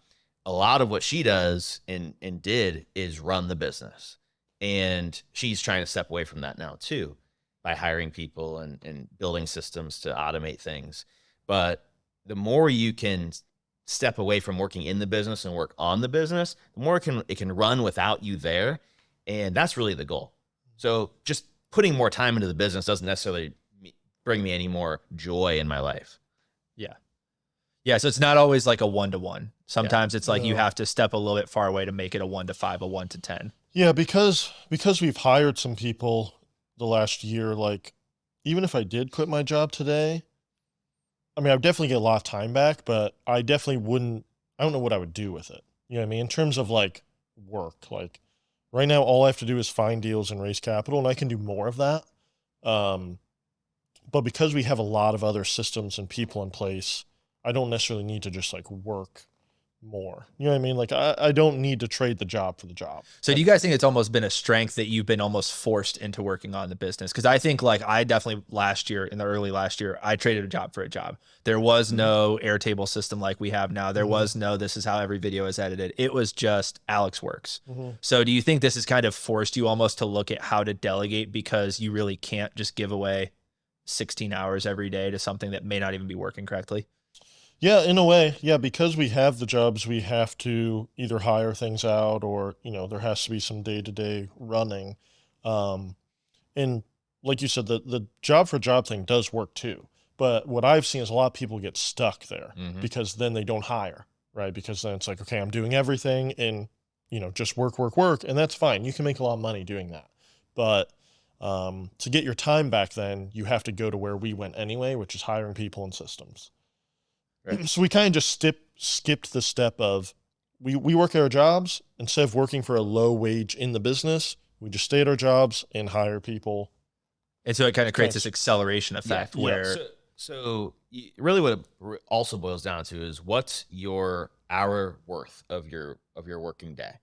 a lot of what she does and did is run the business. And she's trying to step away from that now too, by hiring people and building systems to automate things. But the more you can step away from working in the business and work on the business, the more it can run without you there. And that's really the goal. So just putting more time into the business doesn't necessarily bring me any more joy in my life. Yeah. Yeah. So it's not always like a 1-to-1. Sometimes it's like you have to step a little bit far away to make it a 1-to-5, a 1-to-10. Yeah. Because we've hired some people the last year, like even if I did quit my job today, I mean, I would definitely get a lot of time back, but I definitely wouldn't, I don't know what I would do with it. You know what I mean? In terms of like work, like right now, all I have to do is find deals and raise capital, and I can do more of that. But because we have a lot of other systems and people in place, I don't necessarily need to just like work more. You know what I mean? Like I don't need to trade the job for the job. So do you guys think it's almost been a strength that you've been almost forced into working on the business? Because I think like I definitely in the early last year, I traded a job for a job. There was no Airtable system like we have now. There was no, this is how every video is edited. It was just Alex Works. So do you think this has kind of forced you almost to look at how to delegate, because you really can't just give away 16 hours every day to something that may not even be working correctly? Yeah, in a way. Yeah, because we have the jobs, we have to either hire things out or, there has to be some day-to-day running. And like you said, the job for job thing does work too. But what I've seen is a lot of people get stuck there because then they don't hire, right? Because then it's like, okay, I'm doing everything and, just work. And that's fine. You can make a lot of money doing that. But to get your time back, then you have to go to where we went anyway, which is hiring people and systems. Right. So we kind of just skipped the step of we work at our jobs. Instead of working for a low wage in the business, we just stay at our jobs and hire people. And so it kind of creates this acceleration effect where. So really what it also boils down to is what's your hour worth of your working day.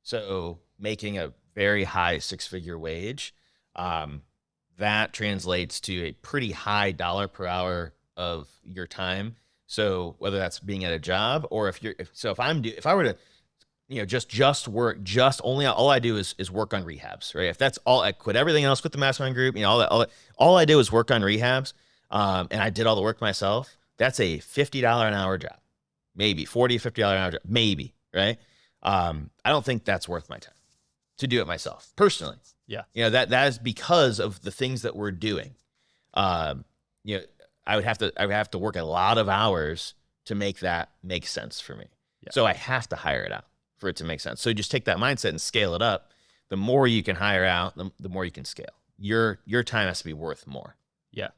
So making a very high 6-figure wage, that translates to a pretty high dollar per hour of your time. So whether that's being at a job or if I were to, just work, all I do is work on rehabs, right? If that's all, I quit everything else, quit the mastermind group, all I do is work on rehabs. and I did all the work myself, that's a $50 an hour job, maybe $40, $50 an hour job, maybe, right? I don't think that's worth my time to do it myself personally. Yeah. That is because of the things that we're doing. I would have to work a lot of hours to make that make sense for me. Yeah. So I have to hire it out for it to make sense. So just take that mindset and scale it up. The more you can hire out, the more you can scale. Your time has to be worth more. Yeah.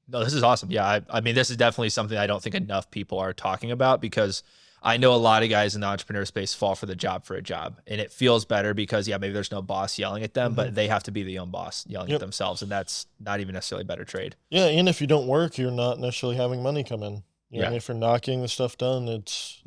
No, this is awesome. Yeah. I mean, this is definitely something I don't think enough people are talking about, because I know a lot of guys in the entrepreneur space fall for the job for a job, and it feels better because maybe there's no boss yelling at them, but they have to be the own boss yelling at themselves. And that's not even necessarily a better trade. Yeah. And if you don't work, you're not necessarily having money come in. You know, I mean, if you're not getting the stuff done, it's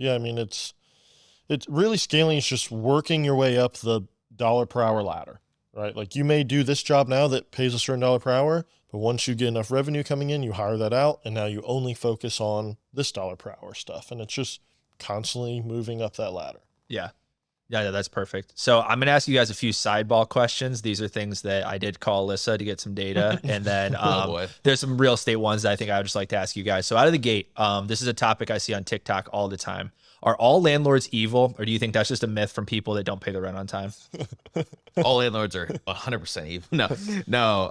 really scaling is just working your way up the dollar per hour ladder, right? Like, you may do this job now that pays a certain dollar per hour, but once you get enough revenue coming in, you hire that out, and now you only focus on this dollar per hour stuff. And it's just constantly moving up that ladder. Yeah. Yeah, that's perfect. So I'm going to ask you guys a few sideball questions. These are things that I did call Alyssa to get some data. And then there's some real estate ones that I think I would just like to ask you guys. So out of the gate, this is a topic I see on TikTok all the time. Are all landlords evil, or do you think that's just a myth from people that don't pay the rent on time? All landlords are 100% evil. No,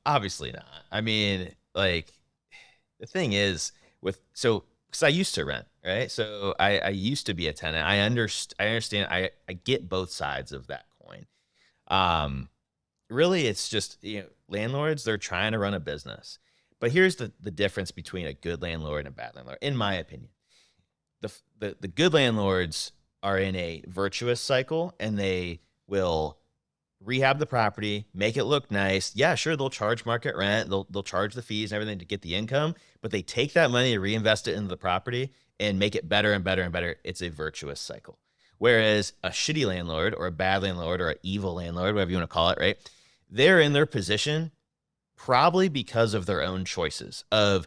obviously not. I mean, like, the thing is because I used to rent, right? So I used to be a tenant. I understand. I get both sides of that coin. Really, it's just, landlords, they're trying to run a business. But here's the difference between a good landlord and a bad landlord, in my opinion. The good landlords are in a virtuous cycle, and they will rehab the property, make it look nice. Yeah, sure, they'll charge market rent, they'll charge the fees and everything to get the income, but they take that money and reinvest it into the property and make it better and better and better. It's a virtuous cycle. Whereas a shitty landlord or a bad landlord or an evil landlord, whatever you want to call it, right? They're in their position probably because of their own choices of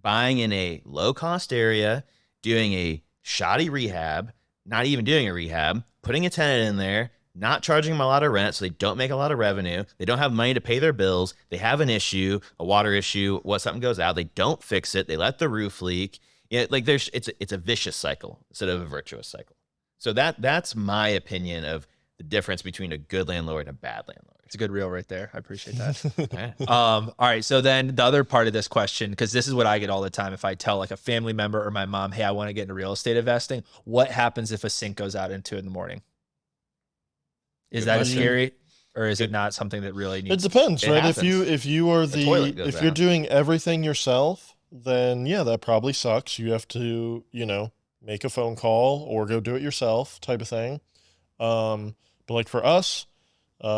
buying in a low-cost area, doing a shoddy rehab, not even doing a rehab, putting a tenant in there, not charging them a lot of rent, so they don't make a lot of revenue. They don't have money to pay their bills. They have an issue, a water issue, something goes out. They don't fix it. They let the roof leak. It's a vicious cycle instead of a virtuous cycle. So that's my opinion of the difference between a good landlord and a bad landlord. It's a good reel right there. I appreciate that. All right. So then the other part of this question, because this is what I get all the time. If I tell like a family member or my mom, hey, I want to get into real estate investing, what happens if a sink goes out at 2 a.m? Is that scary, or is it not something that really needs? It depends, right? Happens. If you're doing everything yourself, then yeah, that probably sucks. You have to, make a phone call or go do it yourself type of thing. But like for us,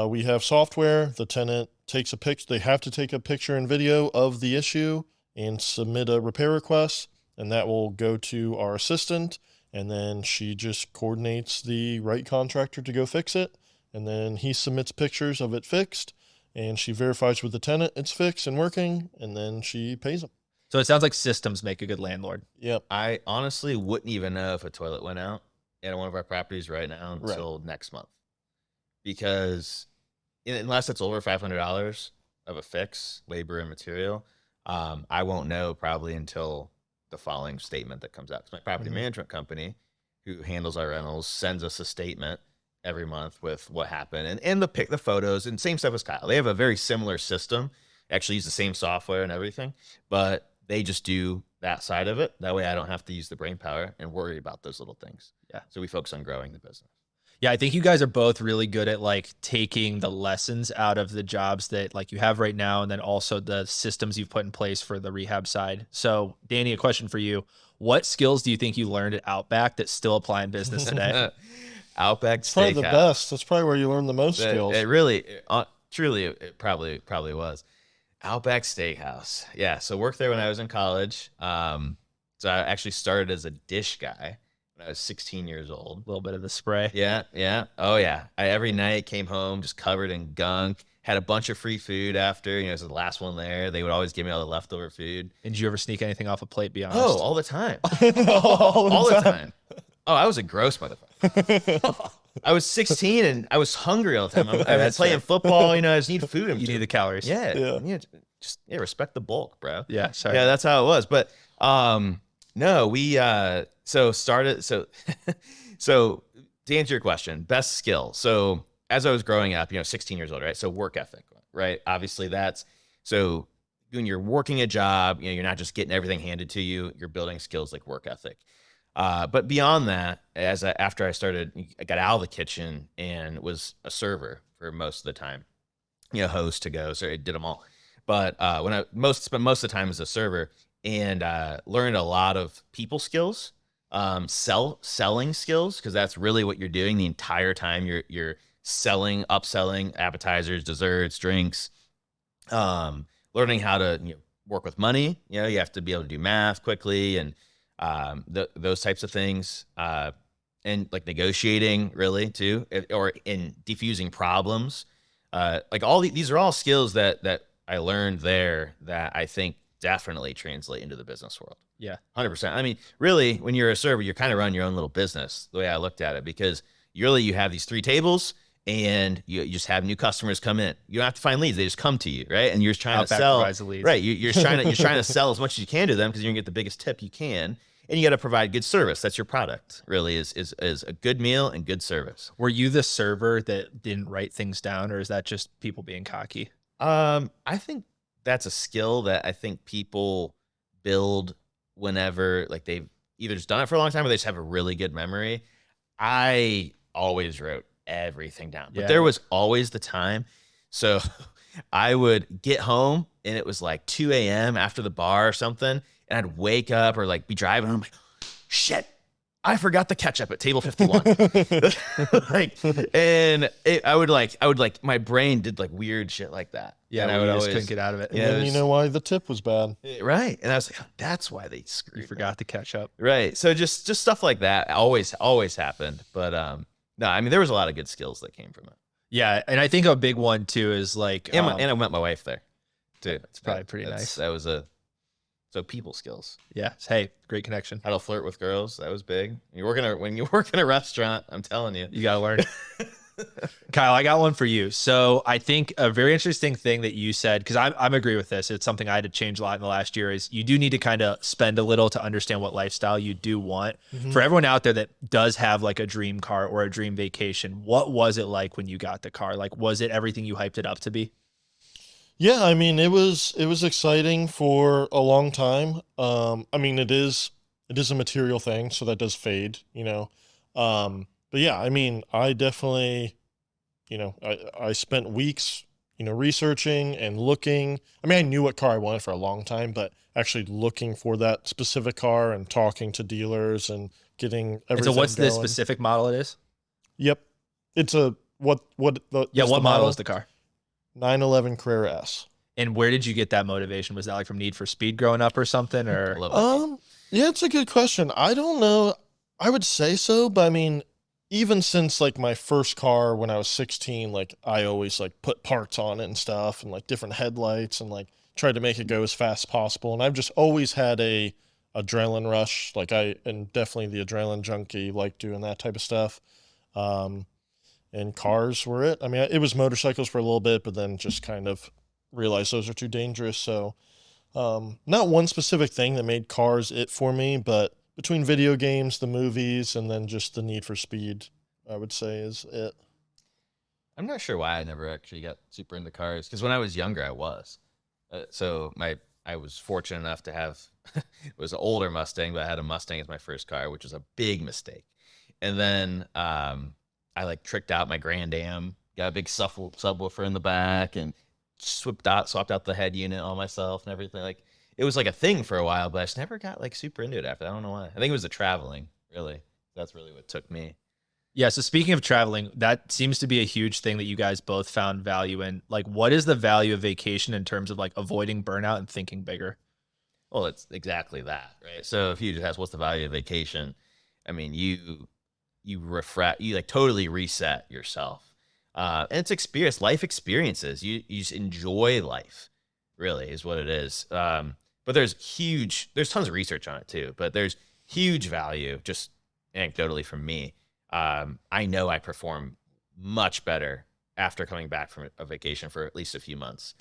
we have software. The tenant takes a picture. They have to take a picture and video of the issue and submit a repair request, and that will go to our assistant, and then she just coordinates the right contractor to go fix it. And then he submits pictures of it fixed, and she verifies with the tenant it's fixed and working, and then she pays them. So it sounds like systems make a good landlord. Yep. I honestly wouldn't even know if a toilet went out at one of our properties right now until next month. Because unless it's over $500 of a fix, labor and material, I won't know probably until the following statement that comes out. Because my property management company, who handles our rentals, sends us a statement every month with what happened and the photos, and same stuff as Kyle. They have a very similar system, actually use the same software and everything, but they just do that side of it. That way I don't have to use the brain power and worry about those little things. Yeah. So we focus on growing the business. Yeah, I think you guys are both really good at like taking the lessons out of the jobs that like you have right now, and then also the systems you've put in place for the rehab side. So Danny, a question for you. What skills do you think you learned at Outback that still apply in business today? Outback Steakhouse. Probably the best. That's probably where you learn the most skills. It really, truly, it probably was. Outback Steakhouse. Yeah, so worked there when I was in college. So I actually started as a dish guy when I was 16 years old. A little bit of the spray. Yeah. Oh, yeah. I every night came home just covered in gunk. Had a bunch of free food after. It was the last one there. They would always give me all the leftover food. And did you ever sneak anything off a plate, be honest? Oh, all the time. all the time. Oh, I was a gross motherfucker. I was 16 and I was hungry all the time. I was playing football. I just need food. You need the calories. Yeah. just respect the bulk, bro. Yeah, sorry. Yeah, that's how it was. But no, we so started so so to answer your question, best skill. So as I was growing up, 16 years old, right? So work ethic, right? Obviously that's so when you're working a job, you're not just getting everything handed to you, you're building skills like work ethic. But beyond that, after I got out of the kitchen and was a server for most of the time, host to go, so I did them all. But when I spent most of the time as a server and learned a lot of people skills, selling skills, because that's really what you're doing the entire time. You're selling, upselling appetizers, desserts, drinks, learning how to work with money. You have to be able to do math quickly and those types of things, and like negotiating really too, or in diffusing problems. Like these are all skills that I learned there that I think definitely translate into the business world. Yeah. 100%. I mean, really, when you're a server, you're kind of running your own little business, the way I looked at it, because you have these 3 tables and you just have new customers come in. You don't have to find leads. They just come to you, right? And you're just trying to sell. Right. You're trying to sell as much as you can to them because you're gonna get the biggest tip you can. And you got to provide good service. That's your product, really, is a good meal and good service. Were you the server that didn't write things down, or is that just people being cocky? I think that's a skill that I think people build whenever, like, they've either just done it for a long time or they just have a really good memory. I always wrote everything down, but there was always the time. So I would get home and it was like 2 a.m. after the bar or something. And I'd wake up or like be driving. And I'm like, shit, I forgot the ketchup at table 51. I would like, my brain did like weird shit like that. Yeah, and I always couldn't get out of it. And then you know why the tip was bad. Right. And I was like, oh, that's why they screwed. You forgot the ketchup. Right. So just stuff like that always happened. But no, I mean, there was a lot of good skills that came from it. Yeah. And I think a big one too is like, and I met my wife there too. It's probably pretty nice. That was so people skills. Yeah. Hey, great connection. How to flirt with girls. That was big. When you work in a restaurant, I'm telling you. You got to learn. Kyle, I got one for you. So I think a very interesting thing that you said, because I'm agree with this. It's something I had to change a lot in the last year, is you do need to kind of spend a little to understand what lifestyle you do want. Mm-hmm. For everyone out there that does have like a dream car or a dream vacation, what was it like when you got the car? Like, was it everything you hyped it up to be? Yeah, I mean, it was exciting for a long time. I mean, it is a material thing, so that does fade, But yeah, I mean, I definitely, I spent weeks, researching and looking. I mean, I knew what car I wanted for a long time, but actually looking for that specific car and talking to dealers and getting everything. So what's going. the specific model it is? Yep. It's a, what model is the car? 911 Carrera S. And where did you get that motivation? Was that like from Need for Speed growing up or something? Or yeah, it's a good question. I don't know. I would say so, but I mean, even since like my first car when I was 16, like I always like put parts on it and stuff and like different headlights and like tried to make it go as fast as possible. And I've just always had a adrenaline rush. Like and definitely the adrenaline junkie, like doing that type of stuff. And cars were it. I mean, it was motorcycles for a little bit, but then just kind of realized those are too dangerous. So not one specific thing that made cars it for me, but between video games, the movies, and then just the Need for Speed, I would say is it. I'm not sure why I never actually got super into cars, because when I was younger, I was. I was fortunate enough to have, it was an older Mustang, but I had a Mustang as my first car, which was a big mistake. And then I like tricked out my Grand Am, got a big subwoofer in the back, and swapped out the head unit on myself and everything. Like, it was like a thing for a while, but I just never got like super into it after. I don't know why. I think it was the traveling, really. That's really what took me. Yeah. So speaking of traveling, that seems to be a huge thing that you guys both found value in. Like, what is the value of vacation in terms of like avoiding burnout and thinking bigger? Well, it's exactly that, right? So if you just ask what's the value of vacation, I mean, you like totally reset yourself. And it's life experiences. You just enjoy life, really, is what it is. But there's tons of research on it too, but there's huge value, just anecdotally from me. I know I perform much better after coming back from a vacation for at least a few months.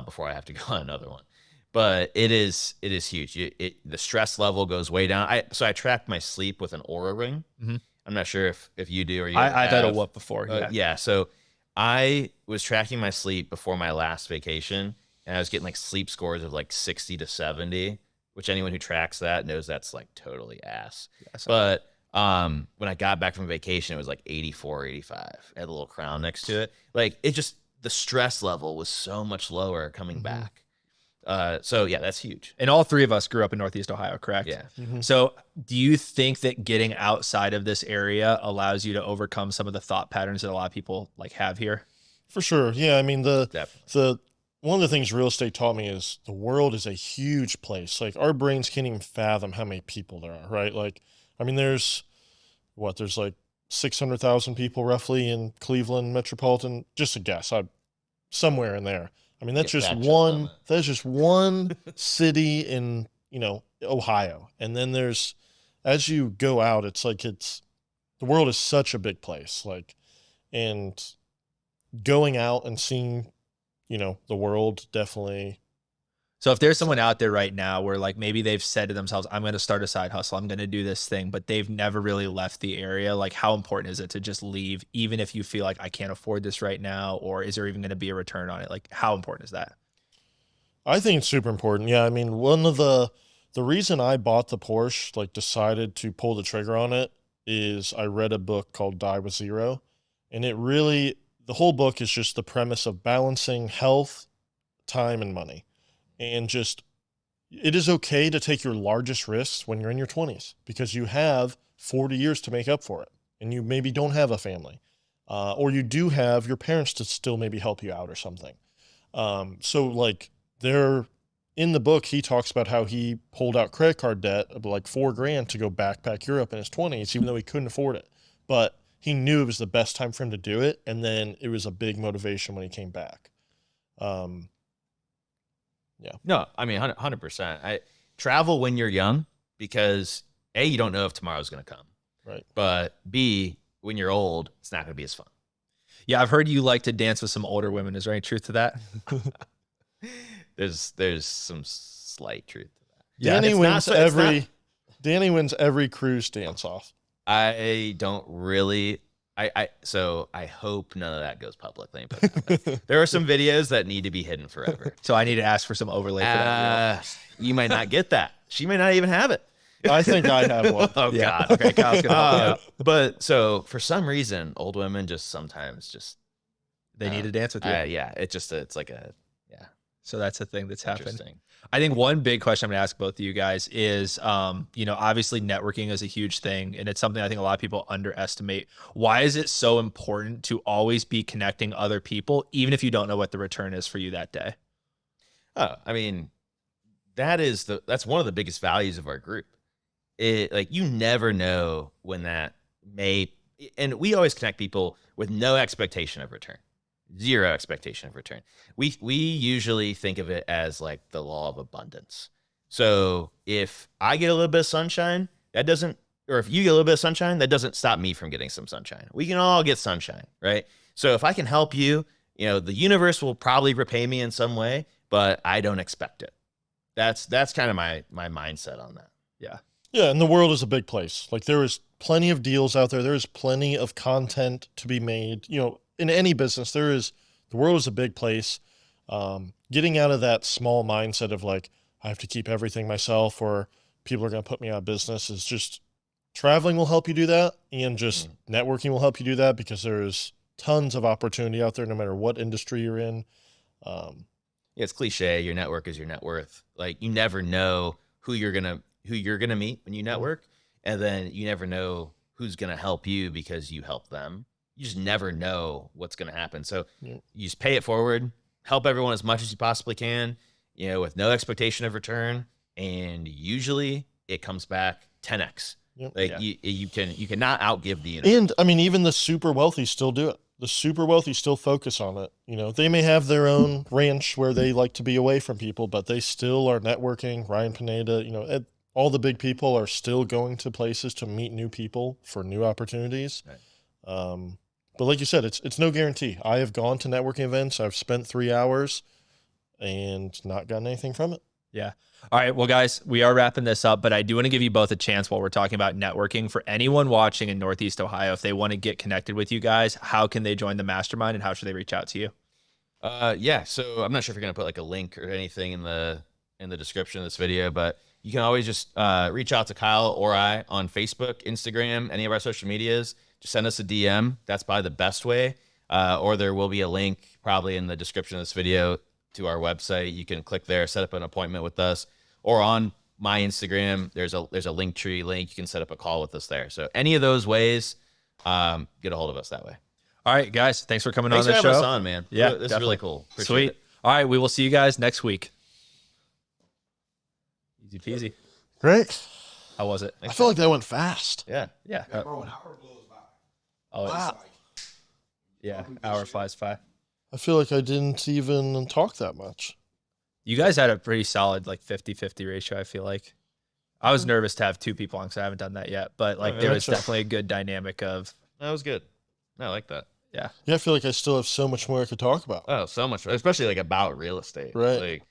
before I have to go on another one. But it is huge. The stress level goes way down. So I track my sleep with an Aura ring. Mm-hmm. I'm not sure if you do or you I've had a have. whoop before. Yeah. So I was tracking my sleep before my last vacation, and I was getting like sleep scores of like 60 to 70, which anyone who tracks that knows that's like totally ass. Yeah, but when I got back from vacation, it was like 84, 85. I had a little crown next to it. Like it just, the stress level was so much lower coming back. So yeah, that's huge. And all three of us grew up in Northeast Ohio, correct? Yeah. So do you think that getting outside of this area allows you to overcome some of the thought patterns that a lot of people like have here? For sure. Yeah. I mean, Definitely. one of the things real estate taught me is the world is a huge place. Like our brains can't even fathom how many people there are, right? Like, I mean, there's like 600,000 people roughly in Cleveland metropolitan, just a guess. Somewhere in there. I mean, that's just one city in, Ohio. And then as you go out, it's like the world is such a big place. Like, and going out and seeing, the world definitely. So if there's someone out there right now where like maybe they've said to themselves, I'm going to start a side hustle, I'm going to do this thing, but they've never really left the area, like how important is it to just leave, even if you feel like I can't afford this right now, or is there even going to be a return on it? Like how important is that? I think it's super important. Yeah. I mean, one of the reason I bought the Porsche, like decided to pull the trigger on it, is I read a book called Die with Zero. And the whole book is just the premise of balancing health, time, and money. And just, it is okay to take your largest risks when you're in your 20s because you have 40 years to make up for it. And you maybe don't have a family, or you do have your parents to still maybe help you out or something. So like in the book, he talks about how he pulled out credit card debt of like $4,000 to go backpack Europe in his 20s, even though he couldn't afford it. But he knew it was the best time for him to do it. And then it was a big motivation when he came back. Yeah. No, I mean, 100%. I travel when you're young because A, you don't know if tomorrow's going to come. Right. But B, when you're old, it's not going to be as fun. Yeah. I've heard you like to dance with some older women. Is there any truth to that? There's some slight truth to that. Yeah. Danny wins every cruise dance off. I don't really. So I hope none of that goes public. Let me put it that way. There are some videos that need to be hidden forever. So I need to ask for some overlay for that. You might not get that. She may not even have it. I think I have one. Oh Yeah. God. Okay, Kyle's gonna help me out. But so for some reason, old women sometimes They need to dance with you. Yeah. It's like a So that's a thing that's happened. interesting. I think one big question I'm going to ask both of you guys is, obviously networking is a huge thing, and it's something I think a lot of people underestimate. Why is it so important to always be connecting other people, even if you don't know what the return is for you that day? Oh, I mean, that's one of the biggest values of our group. Like you never know when that and we always connect people with no expectation of return. Zero expectation of return. We usually think of it as like the law of abundance. So if I get a little bit of sunshine, or if you get a little bit of sunshine, that doesn't stop me from getting some sunshine. We can all get sunshine, right? So if I can help you, the universe will probably repay me in some way, but I don't expect it. That's kind of my mindset on that. Yeah. Yeah, and the world is a big place. Like there is plenty of deals out there. There is plenty of content to be made. In any business, the world is a big place. Getting out of that small mindset of like, I have to keep everything myself or people are going to put me out of business is just traveling will help you do that. And just networking will help you do that because there's tons of opportunity out there, no matter what industry you're in. Yeah, it's cliche. Your network is your net worth. Like you never know who you're going to meet when you network. And then you never know who's going to help you because you help them. You just never know what's going to happen. So you just pay it forward, help everyone as much as you possibly can, with no expectation of return. And usually it comes back 10x. Yep. Like you cannot outgive the universe. And I mean, even the super wealthy still do it. The super wealthy still focus on it. They may have their own ranch where they like to be away from people, but they still are networking. Ryan Pineda, all the big people are still going to places to meet new people for new opportunities. Right. But like you said, it's no guarantee. I have gone to networking events. I've spent 3 hours and not gotten anything from it. Yeah. All right. Well, guys, we are wrapping this up, but I do want to give you both a chance while we're talking about networking. For anyone watching in Northeast Ohio, if they want to get connected with you guys, how can they join the mastermind and how should they reach out to you? Yeah. So I'm not sure if you're gonna put like a link or anything in the description of this video, but you can always just reach out to Kyle or I on Facebook, Instagram, any of our social medias. Just send us a DM. That's probably the best way. Or there will be a link probably in the description of this video to our website. You can click there, set up an appointment with us, or on my Instagram, there's a Linktree link. You can set up a call with us there. So any of those ways, get a hold of us that way. All right, guys. Thanks for coming Thanks on the for show. having us on, man. Yeah, this definitely. is really cool. Appreciate Sweet. it. All right, we will see you guys next week. Easy peasy. Great. How was it? I feel like that went fast. Yeah. Yeah. Bro, an hour blows by. Oh, Wow. yeah. Hour flies by. I feel like I didn't even talk that much. You guys had a pretty solid like 50-50 ratio, I feel like. I was nervous to have two people on because I haven't done that yet, but like there was definitely a good dynamic of. That was good. I like that. Yeah. Yeah, I feel like I still have so much more I could talk about. Oh, so much, especially like about real estate. Right. Like